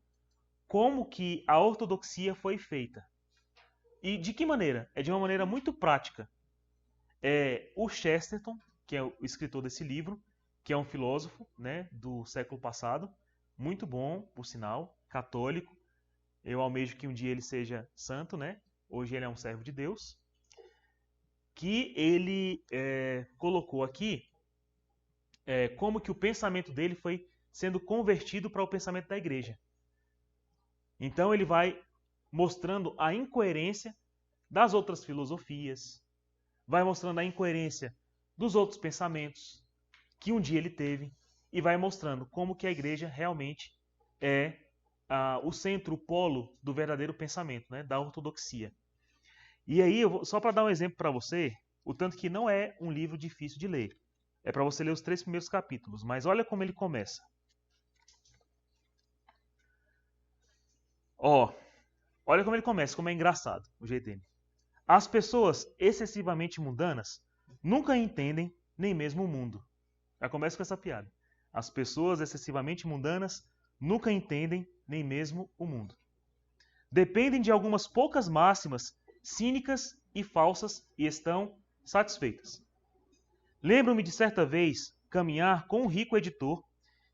como que a ortodoxia foi feita. E de que maneira? É de uma maneira muito prática. O Chesterton, que é o escritor desse livro, que é um filósofo, né, do século passado, muito bom, por sinal, católico. Eu almejo que um dia ele seja santo, né? Hoje ele é um servo de Deus. Que ele colocou aqui como que o pensamento dele foi sendo convertido para o pensamento da igreja. Então ele vai mostrando a incoerência das outras filosofias, vai mostrando a incoerência dos outros pensamentos que um dia ele teve e vai mostrando como que a igreja realmente é o centro, o polo do verdadeiro pensamento, né, da ortodoxia. E aí, só para dar um exemplo para você, o tanto que não é um livro difícil de ler. É para você ler os 3 primeiros capítulos, mas olha como ele começa. Olha como ele começa, como é engraçado o jeito dele. As pessoas excessivamente mundanas nunca entendem nem mesmo o mundo. Já começa com essa piada. As pessoas excessivamente mundanas nunca entendem nem mesmo o mundo. Dependem de algumas poucas máximas cínicas e falsas e estão satisfeitas. Lembro-me de certa vez caminhar com um rico editor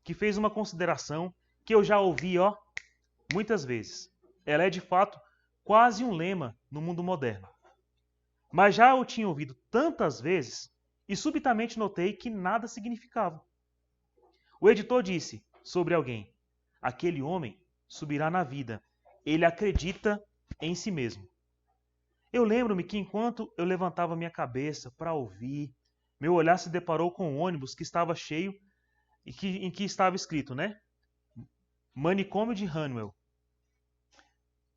que fez uma consideração que eu já ouvi muitas vezes. Ela é de fato quase um lema no mundo moderno. Mas já o tinha ouvido tantas vezes e subitamente notei que nada significava. O editor disse sobre alguém: aquele homem subirá na vida, ele acredita em si mesmo. Eu lembro-me que enquanto eu levantava minha cabeça para ouvir, meu olhar se deparou com um ônibus que estava cheio e em que estava escrito, né? Manicômio de Hanwell.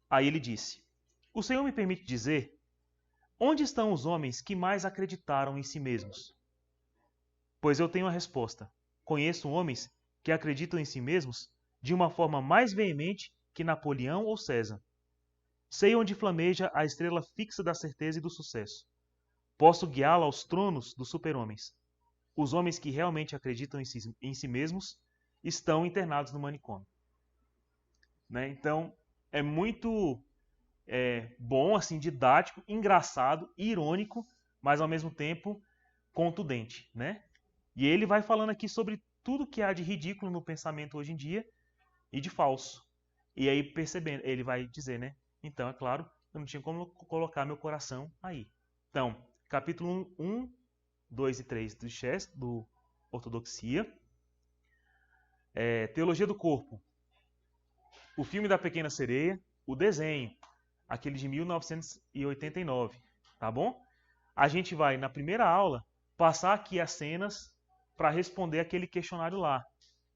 Aí ele disse: o senhor me permite dizer, onde estão os homens que mais acreditaram em si mesmos? Pois eu tenho a resposta. Conheço homens que acreditam em si mesmos de uma forma mais veemente que Napoleão ou César. Sei onde flameja a estrela fixa da certeza e do sucesso. Posso guiá-la aos tronos dos super-homens. Os homens que realmente acreditam em si mesmos estão internados no manicômio. Né? Então, é muito bom, assim, didático, engraçado, irônico, mas ao mesmo tempo contundente. Né? E ele vai falando aqui sobre tudo que há de ridículo no pensamento hoje em dia e de falso. E aí, percebendo, ele vai dizer, né? Então, é claro, eu não tinha como colocar meu coração aí. Então, capítulo 1, 2 e 3 do Ortodoxia. Teologia do Corpo. O filme da Pequena Sereia. O desenho, aquele de 1989. Tá bom? A gente vai, na primeira aula, passar aqui as cenas para responder aquele questionário lá.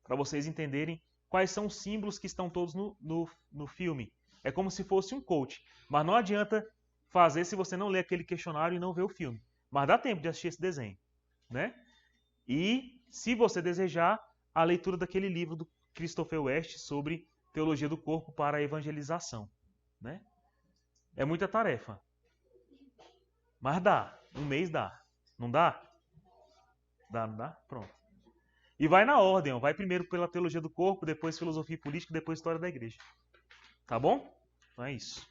Para vocês entenderem quais são os símbolos que estão todos no filme. É como se fosse um coach. Mas não adianta fazer se você não ler aquele questionário e não ver o filme. Mas dá tempo de assistir esse desenho, né? E, se você desejar, a leitura daquele livro do Christopher West sobre teologia do corpo para a evangelização, né? É muita tarefa. Mas dá. Um mês dá. Não dá? Dá, não dá? Pronto. E vai na ordem, ó. Vai primeiro pela teologia do corpo, depois filosofia política, depois história da igreja. Tá bom? Então é isso.